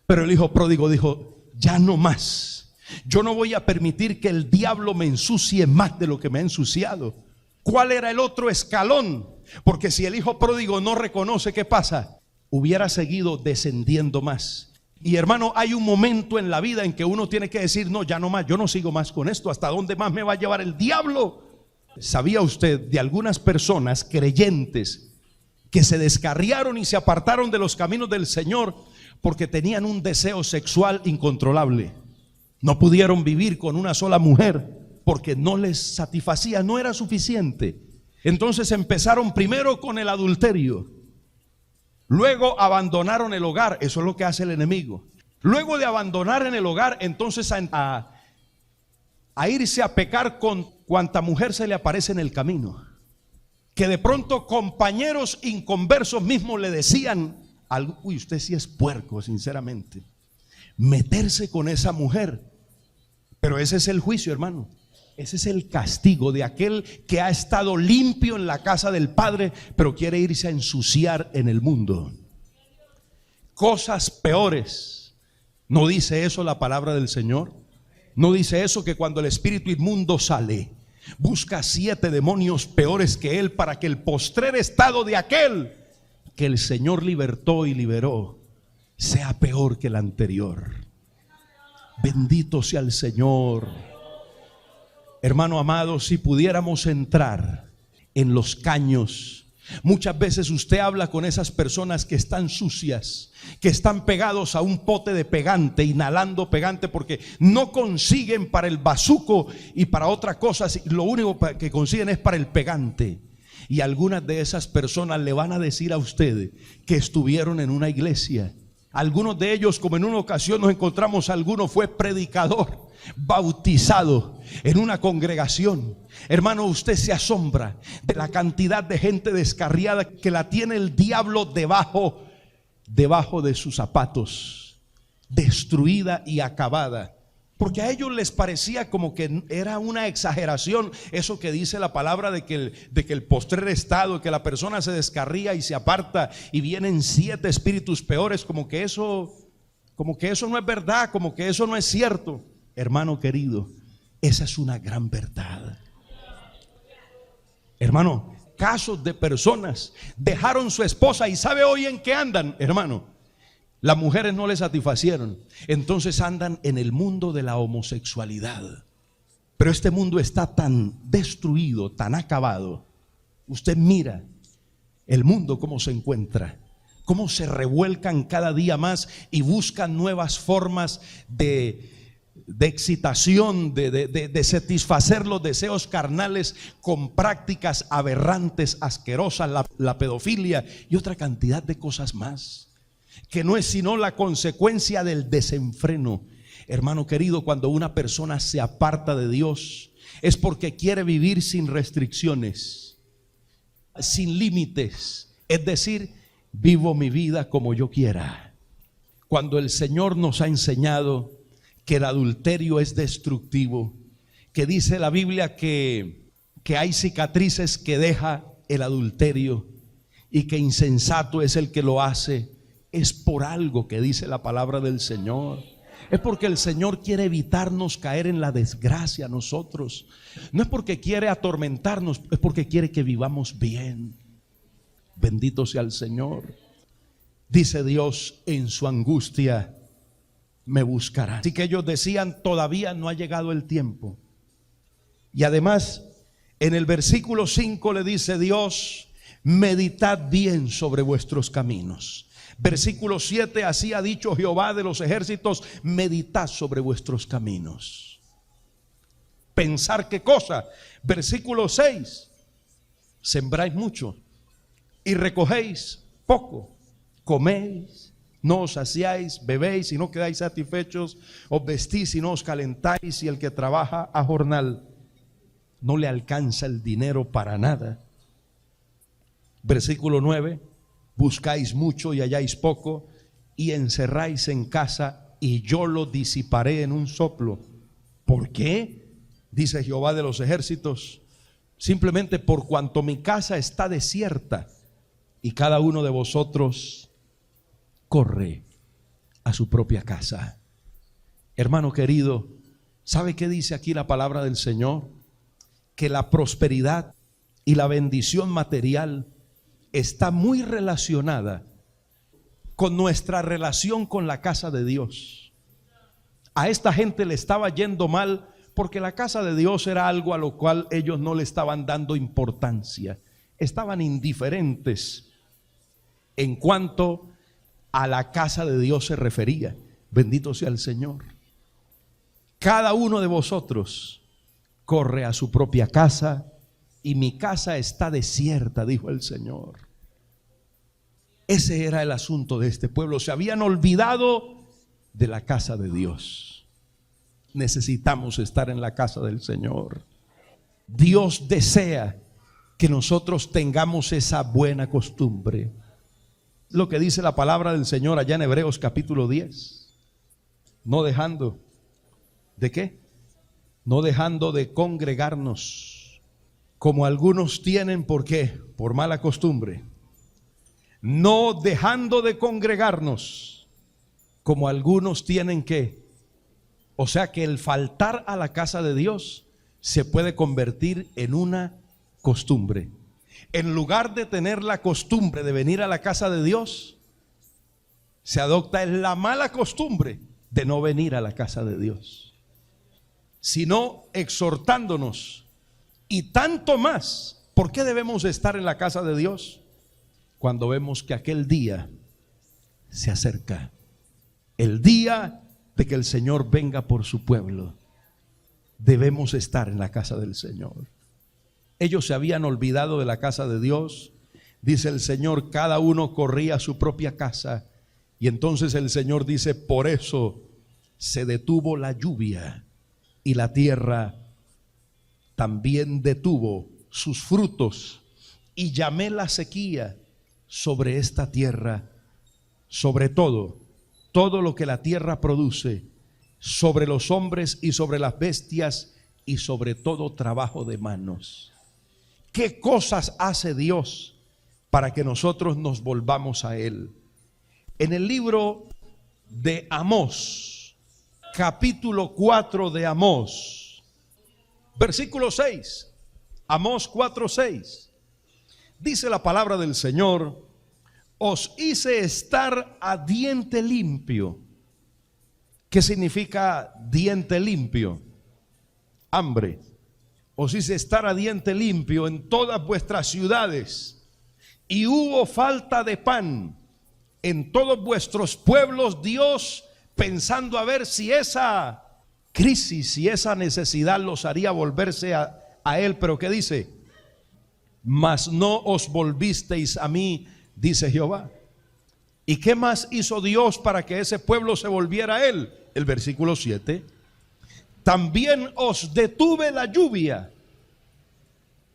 Pero el hijo pródigo dijo, ya no más. Yo no voy a permitir que el diablo me ensucie más de lo que me ha ensuciado. ¿Cuál era el otro escalón? Porque si el hijo pródigo no reconoce, ¿qué pasa? Hubiera seguido descendiendo más. Y hermano, hay un momento en la vida en que uno tiene que decir, no, ya no más, yo no sigo más con esto. ¿Hasta dónde más me va a llevar el diablo? ¿Sabía usted de algunas personas creyentes que se descarriaron y se apartaron de los caminos del Señor porque tenían un deseo sexual incontrolable. No pudieron vivir con una sola mujer porque no les satisfacía, no era suficiente. Entonces empezaron primero con el adulterio, luego abandonaron el hogar. Eso es lo que hace el enemigo. Luego de abandonar en el hogar, entonces a irse a pecar con cuanta mujer se le aparece en el camino. Que de pronto compañeros inconversos mismos le decían algo: uy, usted sí es puerco, sinceramente, meterse con esa mujer. Pero ese es el juicio, hermano. Ese es el castigo de aquel que ha estado limpio en la casa del Padre, pero quiere irse a ensuciar en el mundo. Cosas peores. ¿No dice eso la palabra del Señor? ¿No dice eso que cuando el espíritu inmundo sale, busca 7 demonios peores que él para que el postrer estado de aquel que el Señor libertó y liberó sea peor que el anterior? Bendito sea el Señor. Hermano amado, si pudiéramos entrar en los caños. Muchas veces usted habla con esas personas que están sucias, que están pegados a un pote de pegante, inhalando pegante, porque no consiguen para el bazuco y para otra cosa. Lo único que consiguen es para el pegante. Y algunas de esas personas le van a decir a usted que estuvieron en una iglesia. Algunos de ellos, como en una ocasión nos encontramos, alguno fue predicador, bautizado en una congregación. Hermano, usted se asombra de la cantidad de gente descarriada que la tiene el diablo debajo de sus zapatos, destruida y acabada. Porque a ellos les parecía como que era una exageración eso que dice la palabra de que el postrer estado, que la persona se descarría y se aparta y vienen 7 espíritus peores, como que eso no es verdad, como que eso no es cierto. Hermano querido, esa es una gran verdad. Hermano, casos de personas dejaron su esposa y ¿sabe hoy en qué andan, hermano? Las mujeres no les satisfacieron, entonces andan en el mundo de la homosexualidad. Pero este mundo está tan destruido, tan acabado. Usted mira el mundo cómo se encuentra, cómo se revuelcan cada día más y buscan nuevas formas de excitación, de satisfacer los deseos carnales con prácticas aberrantes, asquerosas, la pedofilia y otra cantidad de cosas más, que no es sino la consecuencia del desenfreno. Hermano querido, cuando una persona se aparta de Dios es porque quiere vivir sin restricciones, sin límites, es decir, vivo mi vida como yo quiera. Cuando el Señor nos ha enseñado que el adulterio es destructivo, que dice la Biblia que hay cicatrices que deja el adulterio y que insensato es el que lo hace, es por algo que dice la palabra del Señor. Es porque el Señor quiere evitarnos caer en la desgracia a nosotros. No es porque quiere atormentarnos, es porque quiere que vivamos bien. Bendito sea el Señor. Dice Dios: en su angustia me buscará. Así que ellos decían: todavía no ha llegado el tiempo. Y además en el versículo 5 le dice Dios: meditad bien sobre vuestros caminos. Versículo 7: así ha dicho Jehová de los ejércitos: meditad sobre vuestros caminos. Pensar qué cosa. Versículo 6: sembráis mucho y recogéis poco, coméis, no os saciáis, bebéis y no quedáis satisfechos, os vestís y no os calentáis, y el que trabaja a jornal no le alcanza el dinero para nada. Versículo 9: buscáis mucho y halláis poco, y encerráis en casa, y yo lo disiparé en un soplo. ¿Por qué? Dice Jehová de los ejércitos: simplemente por cuanto mi casa está desierta y cada uno de vosotros corre a su propia casa. Hermano querido, ¿sabe qué dice aquí la palabra del Señor? Que la prosperidad y la bendición material está muy relacionada con nuestra relación con la casa de Dios. A esta gente le estaba yendo mal porque la casa de Dios era algo a lo cual ellos no le estaban dando importancia. Estaban indiferentes en cuanto a la casa de Dios se refería. Bendito sea el Señor. Cada uno de vosotros corre a su propia casa, y mi casa está desierta, dijo el Señor. Ese era el asunto de este pueblo. Se habían olvidado de la casa de Dios. Necesitamos estar en la casa del Señor. Dios desea que nosotros tengamos esa buena costumbre. Lo que dice la palabra del Señor allá en Hebreos capítulo 10. No dejando ¿de qué? No dejando de congregarnos, como algunos tienen. ¿Por qué? Por mala costumbre. No dejando de congregarnos, como algunos tienen que. O sea que el faltar a la casa de Dios se puede convertir en una costumbre. En lugar de tener la costumbre de venir a la casa de Dios, se adopta la mala costumbre de no venir a la casa de Dios, sino exhortándonos. Y tanto más, ¿por qué debemos estar en la casa de Dios? Cuando vemos que aquel día se acerca, el día de que el Señor venga por su pueblo. Debemos estar en la casa del Señor. Ellos se habían olvidado de la casa de Dios. Dice el Señor, cada uno corría a su propia casa. Y entonces el Señor dice, por eso se detuvo la lluvia, y la tierra también detuvo sus frutos, y llamé la sequía sobre esta tierra, sobre todo lo que la tierra produce, sobre los hombres y sobre las bestias y sobre todo trabajo de manos. ¿Qué cosas hace Dios para que nosotros nos volvamos a Él? En el libro de Amós, capítulo 4 de Amós, versículo 6, Amós 4:6, dice la palabra del Señor: os hice estar a diente limpio. ¿Qué significa diente limpio? Hambre. Os hice estar a diente limpio en todas vuestras ciudades, y hubo falta de pan en todos vuestros pueblos. Dios pensando a ver si esa crisis, si esa necesidad los haría volverse a Él. Pero ¿qué dice? Mas no os volvisteis a mí, dice Jehová. ¿Y qué más hizo Dios para que ese pueblo se volviera a Él? El versículo 7. También os detuve la lluvia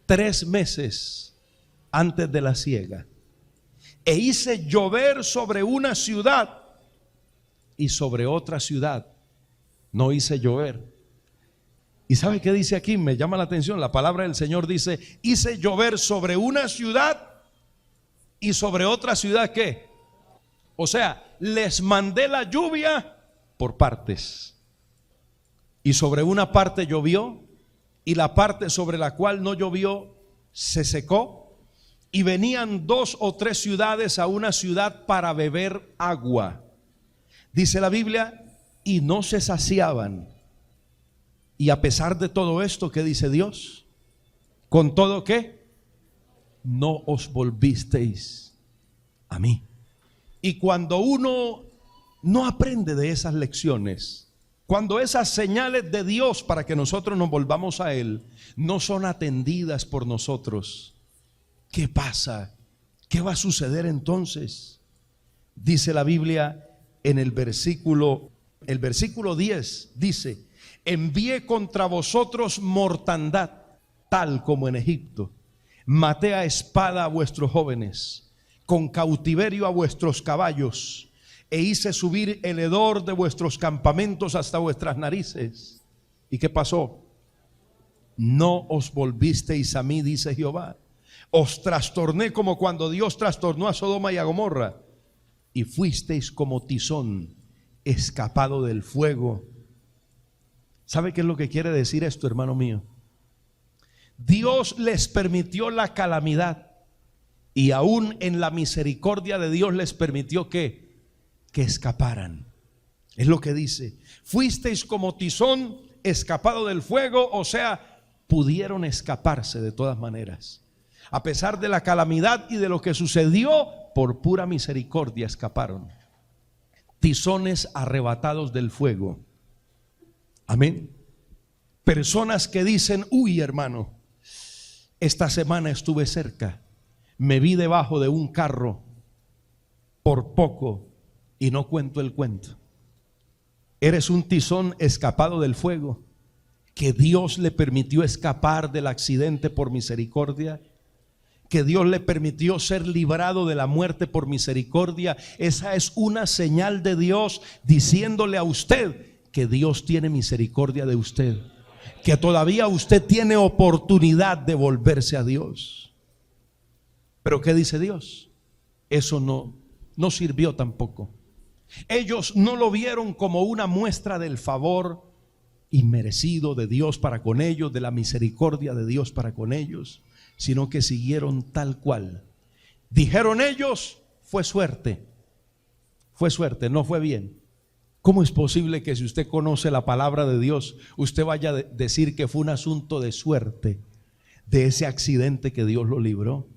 3 meses antes de la siega, e hice llover sobre una ciudad, y sobre otra ciudad no hice llover. ¿Y sabe qué dice aquí? Me llama la atención. La palabra del Señor dice: hice llover sobre una ciudad y sobre otra ciudad. ¿Qué? O sea, les mandé la lluvia por partes, y sobre una parte llovió, y la parte sobre la cual no llovió se secó, y venían 2 o 3 ciudades a una ciudad para beber agua. Dice la Biblia, y no se saciaban. Y a pesar de todo esto, ¿qué dice Dios? ¿Con todo qué? No os volvisteis a mí. Y cuando uno no aprende de esas lecciones, cuando esas señales de Dios para que nosotros nos volvamos a Él no son atendidas por nosotros, ¿qué pasa? ¿Qué va a suceder entonces? Dice la Biblia en el versículo 10, dice: envié contra vosotros mortandad, tal como en Egipto. Maté a espada a vuestros jóvenes, con cautiverio a vuestros caballos, e hice subir el hedor de vuestros campamentos hasta vuestras narices. ¿Y qué pasó? No os volvisteis a mí, dice Jehová. Os trastorné como cuando Dios trastornó a Sodoma y a Gomorra, y fuisteis como tizón escapado del fuego. ¿Sabe qué es lo que quiere decir esto, hermano mío? Dios les permitió la calamidad, y aún en la misericordia de Dios les permitió que escaparan. Es lo que dice: fuisteis como tizón escapado del fuego. O sea, pudieron escaparse de todas maneras. A pesar de la calamidad y de lo que sucedió, por pura misericordia escaparon. Tizones arrebatados del fuego. Amén. Personas que dicen: uy, hermano, esta semana estuve cerca, me vi debajo de un carro por poco y no cuento el cuento. Eres un tizón escapado del fuego, que Dios le permitió escapar del accidente por misericordia, que Dios le permitió ser librado de la muerte por misericordia. Esa es una señal de Dios diciéndole a usted que Dios tiene misericordia de usted, que todavía usted tiene oportunidad de volverse a Dios. Pero ¿qué dice Dios? Eso no sirvió tampoco. Ellos no lo vieron como una muestra del favor inmerecido de Dios para con ellos, de la misericordia de Dios para con ellos, sino que siguieron tal cual. Dijeron ellos: fue suerte, no fue bien. ¿Cómo es posible que, si usted conoce la palabra de Dios, usted vaya a decir que fue un asunto de suerte, de ese accidente que Dios lo libró?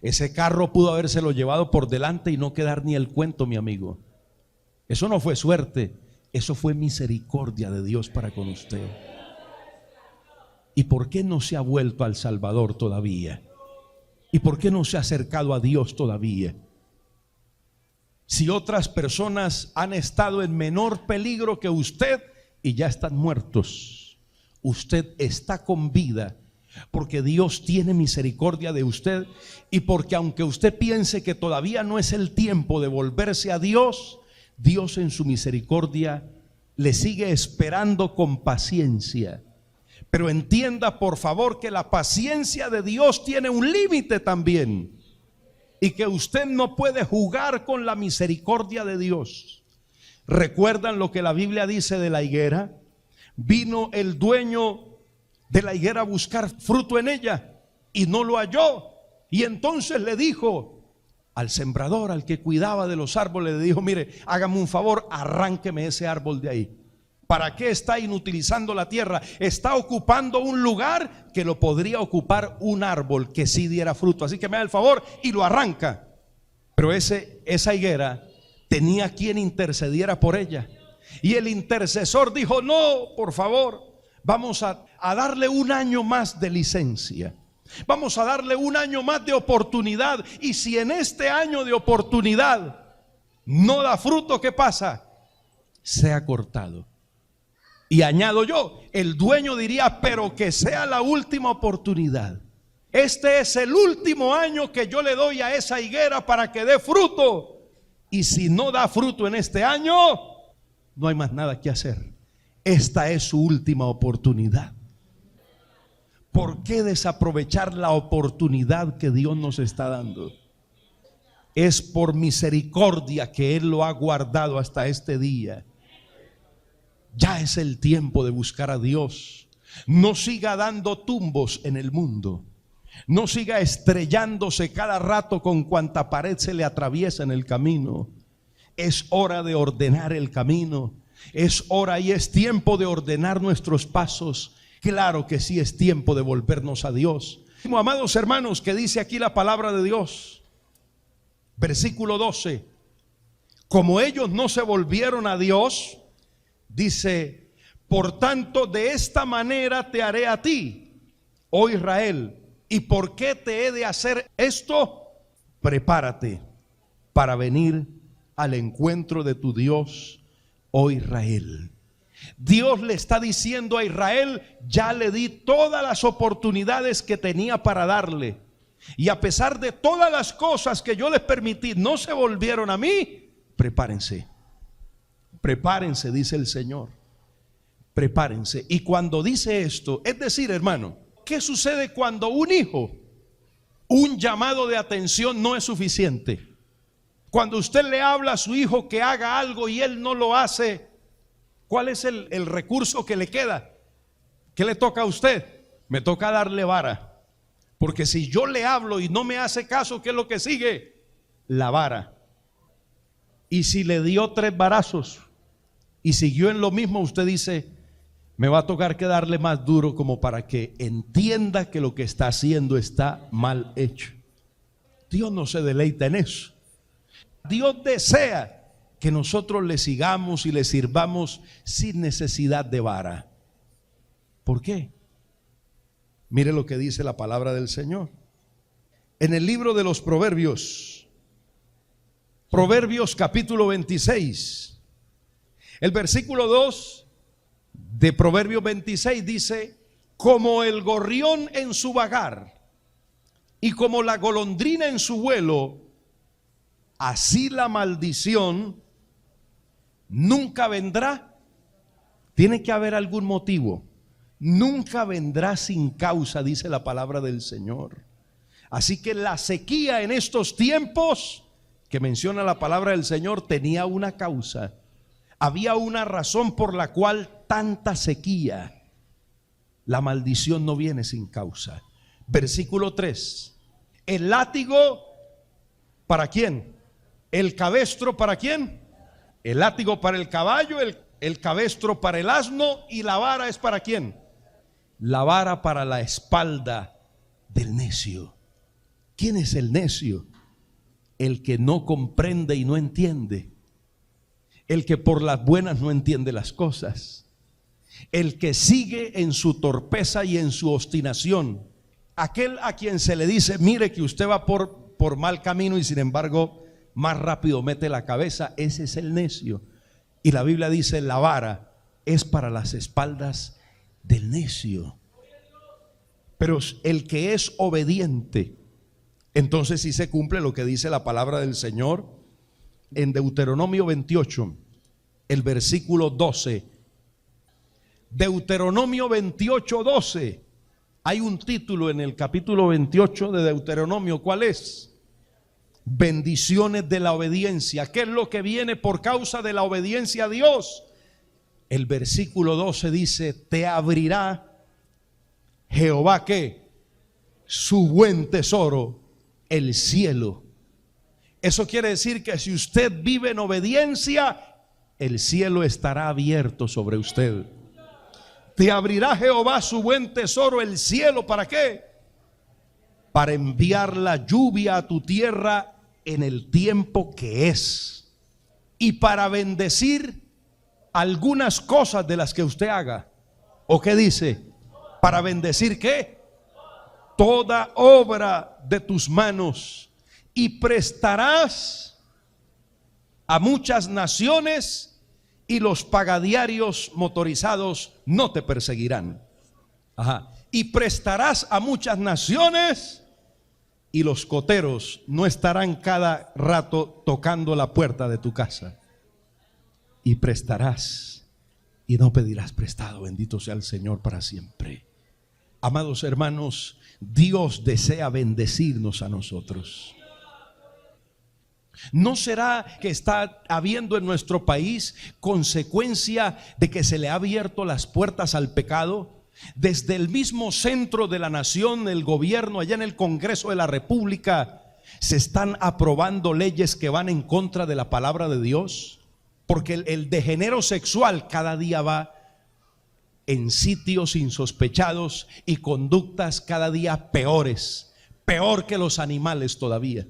Ese carro pudo habérselo llevado por delante y no quedar ni el cuento, mi amigo. Eso no fue suerte, eso fue misericordia de Dios para con usted. ¿Y por qué no se ha vuelto al Salvador todavía? ¿Y por qué no se ha acercado a Dios todavía? Si otras personas han estado en menor peligro que usted y ya están muertos, usted está con vida porque Dios tiene misericordia de usted, y porque aunque usted piense que todavía no es el tiempo de volverse a Dios, Dios en su misericordia le sigue esperando con paciencia. Pero entienda, por favor, que la paciencia de Dios tiene un límite también, y que usted no puede jugar con la misericordia de Dios. ¿Recuerdan lo que la Biblia dice de la higuera? Vino el dueño de la higuera a buscar fruto en ella y no lo halló, y entonces le dijo al sembrador, al que cuidaba de los árboles, le dijo: mire, hágame un favor, arránqueme ese árbol de ahí. ¿Para qué está inutilizando la tierra? Está ocupando un lugar que lo podría ocupar un árbol que sí diera fruto, así que me da el favor y lo arranca. Pero esa higuera tenía quien intercediera por ella, y el intercesor dijo: no, por favor, vamos a darle un año más de licencia, vamos a darle un año más de oportunidad, y si en este año de oportunidad no da fruto, ¿qué pasa? Sea cortado. Y añado yo, el dueño diría: pero que sea la última oportunidad. Este es el último año que yo le doy a esa higuera para que dé fruto, y si no da fruto en este año, no hay más nada que hacer. Esta es su última oportunidad. ¿Por qué desaprovechar la oportunidad que Dios nos está dando? Es por misericordia que Él lo ha guardado hasta este día. Ya es el tiempo de buscar a Dios. No siga dando tumbos en el mundo. No siga estrellándose cada rato con cuanta pared se le atraviesa en el camino. Es hora de ordenar el camino. Es hora y es tiempo de ordenar nuestros pasos. Claro que sí, es tiempo de volvernos a Dios. Amados hermanos, que dice aquí la palabra de Dios, versículo 12: como ellos no se volvieron a Dios, dice: por tanto, de esta manera te haré a ti, oh Israel. ¿Y por qué te he de hacer esto? Prepárate para venir al encuentro de tu Dios, oh Israel. Dios le está diciendo a Israel: ya le di todas las oportunidades que tenía para darle, y a pesar de todas las cosas que yo les permití, no se volvieron a mí. Prepárense, prepárense, dice el Señor. Prepárense. Y cuando dice esto, es decir, hermano, ¿qué sucede cuando un llamado de atención no es suficiente? Cuando usted le habla a su hijo que haga algo y él no lo hace, ¿cuál es el recurso que le queda? ¿Qué le toca a usted? Me toca darle vara. Porque si yo le hablo y no me hace caso, ¿qué es lo que sigue? La vara. Y si le dio 3 varazos y siguió en lo mismo, usted dice: me va a tocar que darle más duro como para que entienda que lo que está haciendo está mal hecho. Dios no se deleita en eso. Dios desea que nosotros le sigamos y le sirvamos sin necesidad de vara. ¿Por qué? Mire lo que dice la palabra del Señor. En el libro de los Proverbios, Proverbios capítulo 26, el versículo 2 de Proverbios 26 dice: como el gorrión en su vagar y como la golondrina en su vuelo, así la maldición nunca vendrá. Tiene que haber algún motivo. Nunca vendrá sin causa, dice la palabra del Señor. Así que la sequía en estos tiempos que menciona la palabra del Señor tenía una causa. Había una razón por la cual tanta sequía. La maldición no viene sin causa. Versículo 3. El látigo, ¿para quién? El cabestro, ¿para quién? El látigo para el caballo, el cabestro para el asno, y la vara es ¿para quién? La vara para la espalda del necio. ¿Quién es el necio? El que no comprende y no entiende. El que por las buenas no entiende las cosas. El que sigue en su torpeza y en su obstinación. Aquel a quien se le dice: mire que usted va por mal camino, y sin embargo más rápido mete la cabeza. Ese es el necio. Y la Biblia dice: la vara es para las espaldas del necio. Pero el que es obediente, entonces sí se cumple lo que dice la palabra del Señor en Deuteronomio 28, el versículo 12. Deuteronomio 28, 12. Hay un título en el capítulo 28 de Deuteronomio. ¿Cuál es? Bendiciones de la obediencia. ¿Qué es lo que viene por causa de la obediencia a Dios? El versículo 12 dice: te abrirá Jehová, ¿qué? Su buen tesoro, el cielo. Eso quiere decir que si usted vive en obediencia, el cielo estará abierto sobre usted. Te abrirá Jehová su buen tesoro, el cielo. ¿Para qué? Para enviar la lluvia a tu tierra en el tiempo que es, y para bendecir algunas cosas de las que usted haga. ¿O qué dice? Para bendecir ¿qué? Toda obra de tus manos, y prestarás a muchas naciones, y los pagadiarios motorizados no te perseguirán. Y prestarás a muchas naciones, y los coteros no estarán cada rato tocando la puerta de tu casa. Y prestarás y no pedirás prestado. Bendito sea el Señor para siempre. Amados hermanos, Dios desea bendecirnos a nosotros. ¿No será que está habiendo en nuestro país consecuencia de que se le ha abierto las puertas al pecado? Desde el mismo centro de la nación, el gobierno, allá en el Congreso de la República, se están aprobando leyes que van en contra de la palabra de Dios, porque el degenero sexual cada día va en sitios insospechados y conductas cada día peores, peor que los animales todavía.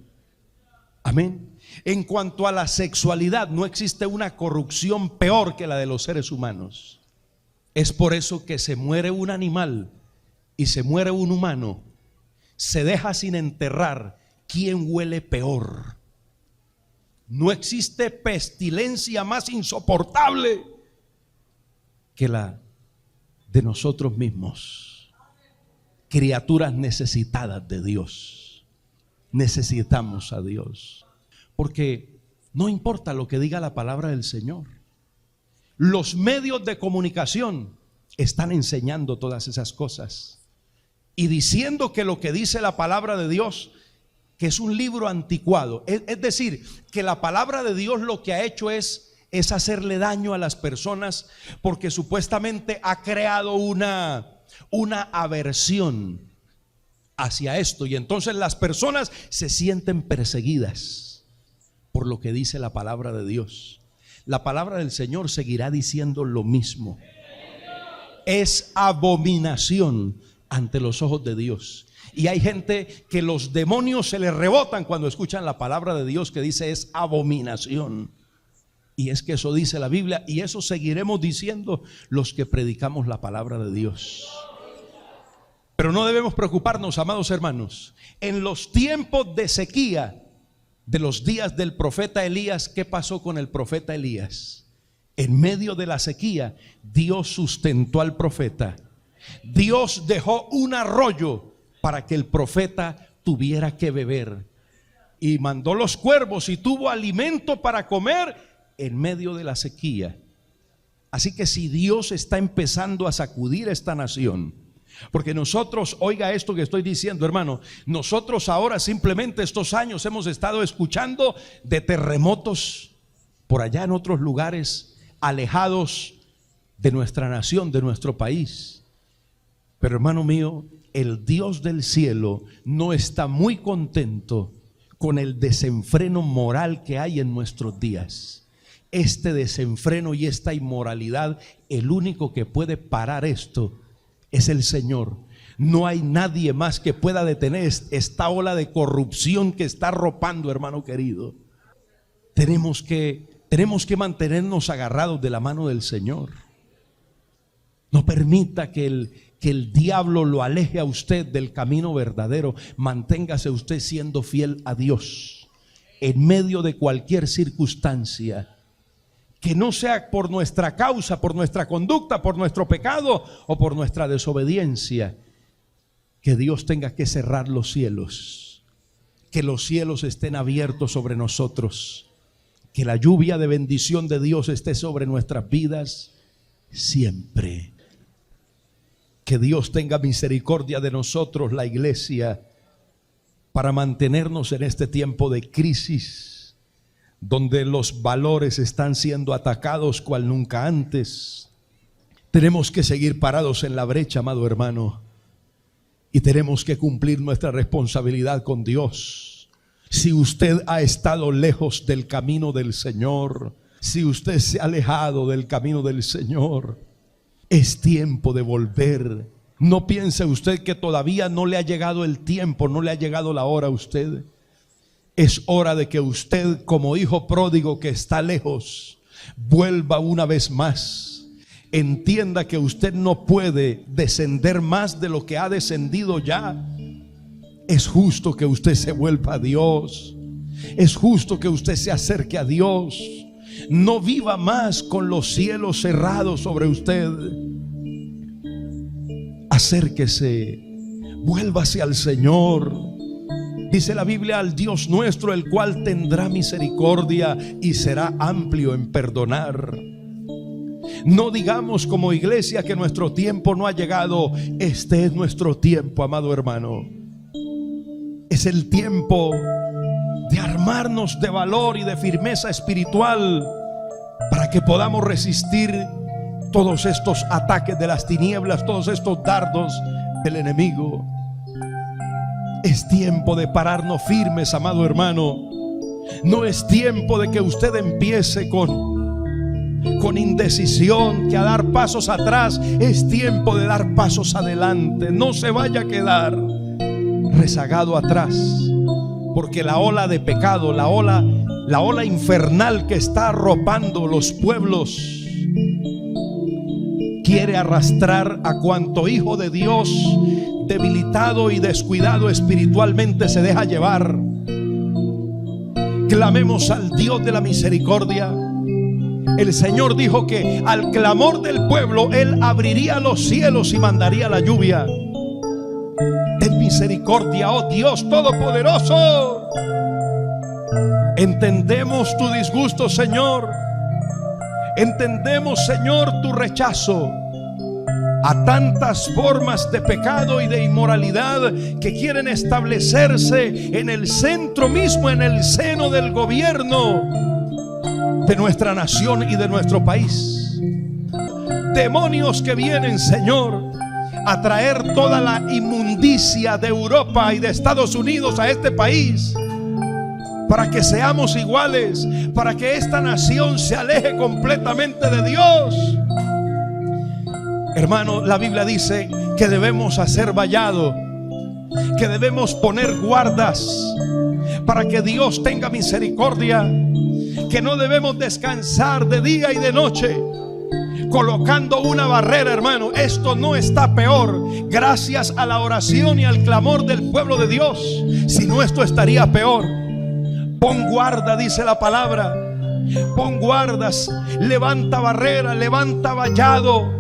Amén. En cuanto a la sexualidad, no existe una corrupción peor que la de los seres humanos. Es por eso que se muere un animal y se muere un humano, se deja sin enterrar. ¿Quién huele peor? No existe pestilencia más insoportable que la de nosotros mismos, criaturas necesitadas de Dios. Necesitamos a Dios, porque no importa lo que diga la palabra del Señor. Los medios de comunicación están enseñando todas esas cosas y diciendo que lo que dice la palabra de Dios, que es un libro anticuado, es decir, que la palabra de Dios lo que ha hecho es hacerle daño a las personas, porque supuestamente ha creado una aversión hacia esto, y entonces las personas se sienten perseguidas por lo que dice la palabra de Dios. La palabra del Señor seguirá diciendo lo mismo. es abominación ante los ojos de Dios. Y hay gente que los demonios se les rebotan cuando escuchan la palabra de Dios que dice es abominación. Y es que eso dice la Biblia, y eso seguiremos diciendo los que predicamos la palabra de Dios. Pero no debemos preocuparnos, amados hermanos. En los tiempos de sequía de los días del profeta Elías, ¿qué pasó con el profeta Elías? En medio de la sequía, Dios sustentó al profeta. Dios dejó un arroyo para que el profeta tuviera que beber. Y mandó los cuervos y tuvo alimento para comer en medio de la sequía. Así que si Dios está empezando a sacudir esta nación, porque nosotros, oiga esto que estoy diciendo, hermano, nosotros ahora simplemente estos años hemos estado escuchando de terremotos por allá en otros lugares alejados de nuestra nación, de nuestro país. Pero hermano mío, el Dios del cielo no está muy contento con el desenfreno moral que hay en nuestros días. Este desenfreno y esta inmoralidad, el único que puede parar esto es el Señor. No hay nadie más que pueda detener esta ola de corrupción que está arropando, hermano querido. Tenemos que mantenernos agarrados de la mano del Señor. No permita que el diablo lo aleje a usted del camino verdadero. Manténgase usted siendo fiel a Dios en medio de cualquier circunstancia. Que no sea por nuestra causa, por nuestra conducta, por nuestro pecado o por nuestra desobediencia, que Dios tenga que cerrar los cielos. Que los cielos estén abiertos sobre nosotros. Que la lluvia de bendición de Dios esté sobre nuestras vidas siempre. Que Dios tenga misericordia de nosotros, la iglesia, para mantenernos en este tiempo de crisis, donde los valores están siendo atacados cual nunca antes. Tenemos que seguir parados en la brecha, amado hermano, y tenemos que cumplir nuestra responsabilidad con Dios. Si usted ha estado lejos del camino del Señor, si usted se ha alejado del camino del Señor, es tiempo de volver. No piense usted que todavía no le ha llegado el tiempo, no le ha llegado la hora a usted. Es hora de que usted, como hijo pródigo que está lejos, vuelva una vez más. Entienda que usted no puede descender más de lo que ha descendido ya. Es justo que usted se vuelva a Dios. Es justo que usted se acerque a Dios. No viva más con los cielos cerrados sobre usted. Acérquese, vuélvase al Señor. Dice la Biblia, al Dios nuestro, el cual tendrá misericordia y será amplio en perdonar. No digamos como iglesia que nuestro tiempo no ha llegado. Este es nuestro tiempo, amado hermano. Es el tiempo de armarnos de valor y de firmeza espiritual para que podamos resistir todos estos ataques de las tinieblas, todos estos dardos del enemigo. Es tiempo de pararnos firmes, amado hermano. No es tiempo de que usted empiece con indecisión, que a dar pasos atrás. Es tiempo de dar pasos adelante. No se vaya a quedar rezagado atrás, porque la ola de pecado, la ola infernal que está arropando los pueblos, quiere arrastrar a cuanto hijo de Dios debilitado y descuidado espiritualmente se deja llevar. Clamemos al Dios de la misericordia. El Señor dijo que al clamor del pueblo Él abriría los cielos y mandaría la lluvia. Ten misericordia, oh Dios Todopoderoso. Entendemos tu disgusto, Señor. Entendemos, Señor, tu rechazo a tantas formas de pecado y de inmoralidad que quieren establecerse en el centro mismo, en el seno del gobierno de nuestra nación y de nuestro país. Demonios que vienen, Señor, a traer toda la inmundicia de Europa y de Estados Unidos a este país, para que seamos iguales, para que esta nación se aleje completamente de Dios. Hermano, la Biblia dice que debemos hacer vallado, que debemos poner guardas para que Dios tenga misericordia, que no debemos descansar de día y de noche colocando una barrera, hermano. Esto no está peor gracias a la oración y al clamor del pueblo de Dios, si no, esto estaría peor. Pon guarda, dice la palabra. Pon guardas, levanta barrera, levanta vallado,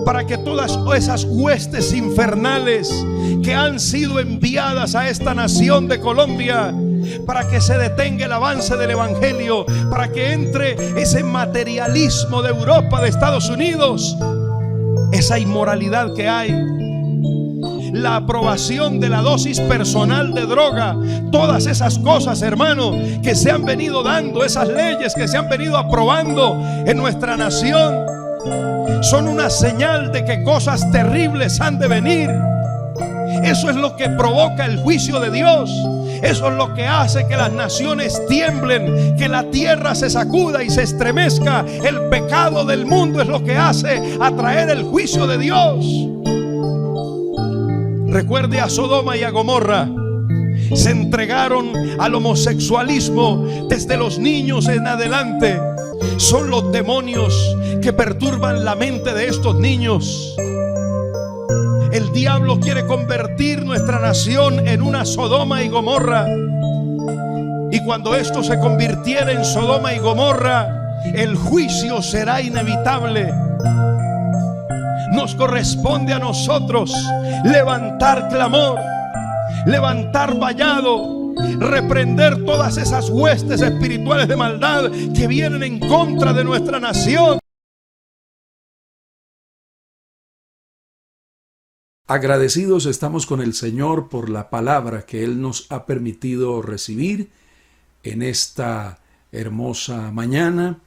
para que todas esas huestes infernales que han sido enviadas a esta nación de Colombia, para que se detenga el avance del evangelio, para que entre ese materialismo de Europa, de Estados Unidos, esa inmoralidad que hay, la aprobación de la dosis personal de droga, todas esas cosas, hermano, que se han venido dando, esas leyes que se han venido aprobando en nuestra nación, son una señal de que cosas terribles han de venir. Eso es lo que provoca el juicio de Dios. Eso es lo que hace que las naciones tiemblen, que la tierra se sacuda y se estremezca. El pecado del mundo es lo que hace atraer el juicio de Dios. Recuerde a Sodoma y a Gomorra. Se entregaron al homosexualismo desde los niños en adelante. Son los demonios que perturban la mente de estos niños. El diablo quiere convertir nuestra nación en una Sodoma y Gomorra. Y cuando esto se convirtiera en Sodoma y Gomorra, el juicio será inevitable. Nos corresponde a nosotros levantar clamor, levantar vallado, reprender todas esas huestes espirituales de maldad que vienen en contra de nuestra nación. Agradecidos estamos con el Señor por la palabra que Él nos ha permitido recibir en esta hermosa mañana,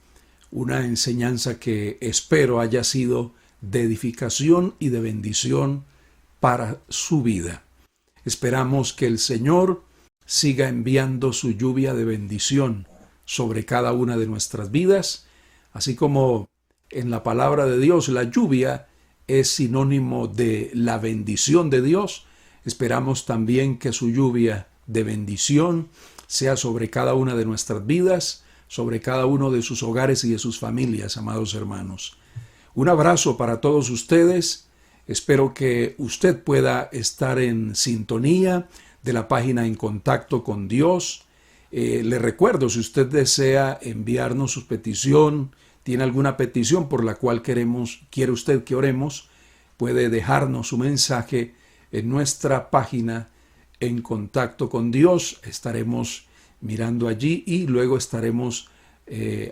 una enseñanza que espero haya sido de edificación y de bendición para su vida. Esperamos que el Señor siga enviando su lluvia de bendición sobre cada una de nuestras vidas, así como en la palabra de Dios la lluvia es sinónimo de la bendición de Dios. Esperamos también que su lluvia de bendición sea sobre cada una de nuestras vidas, sobre cada uno de sus hogares y de sus familias, amados hermanos. Un abrazo para todos ustedes. Espero que usted pueda estar en sintonía de la página En Contacto con Dios. Le recuerdo, si usted desea enviarnos su petición, tiene alguna petición por la cual quiere usted que oremos, puede dejarnos su mensaje en nuestra página En Contacto con Dios. Estaremos mirando allí y luego estaremos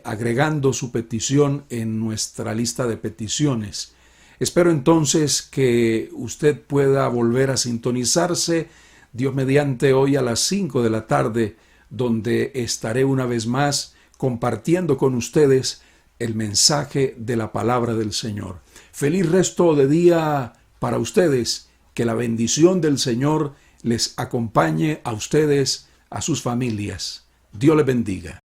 agregando su petición en nuestra lista de peticiones. Espero entonces que usted pueda volver a sintonizarse, Dios mediante, hoy a las 5 de la tarde, donde estaré una vez más compartiendo con ustedes el mensaje de la palabra del Señor. Feliz resto de día para ustedes. Que la bendición del Señor les acompañe a ustedes, a sus familias. Dios les bendiga.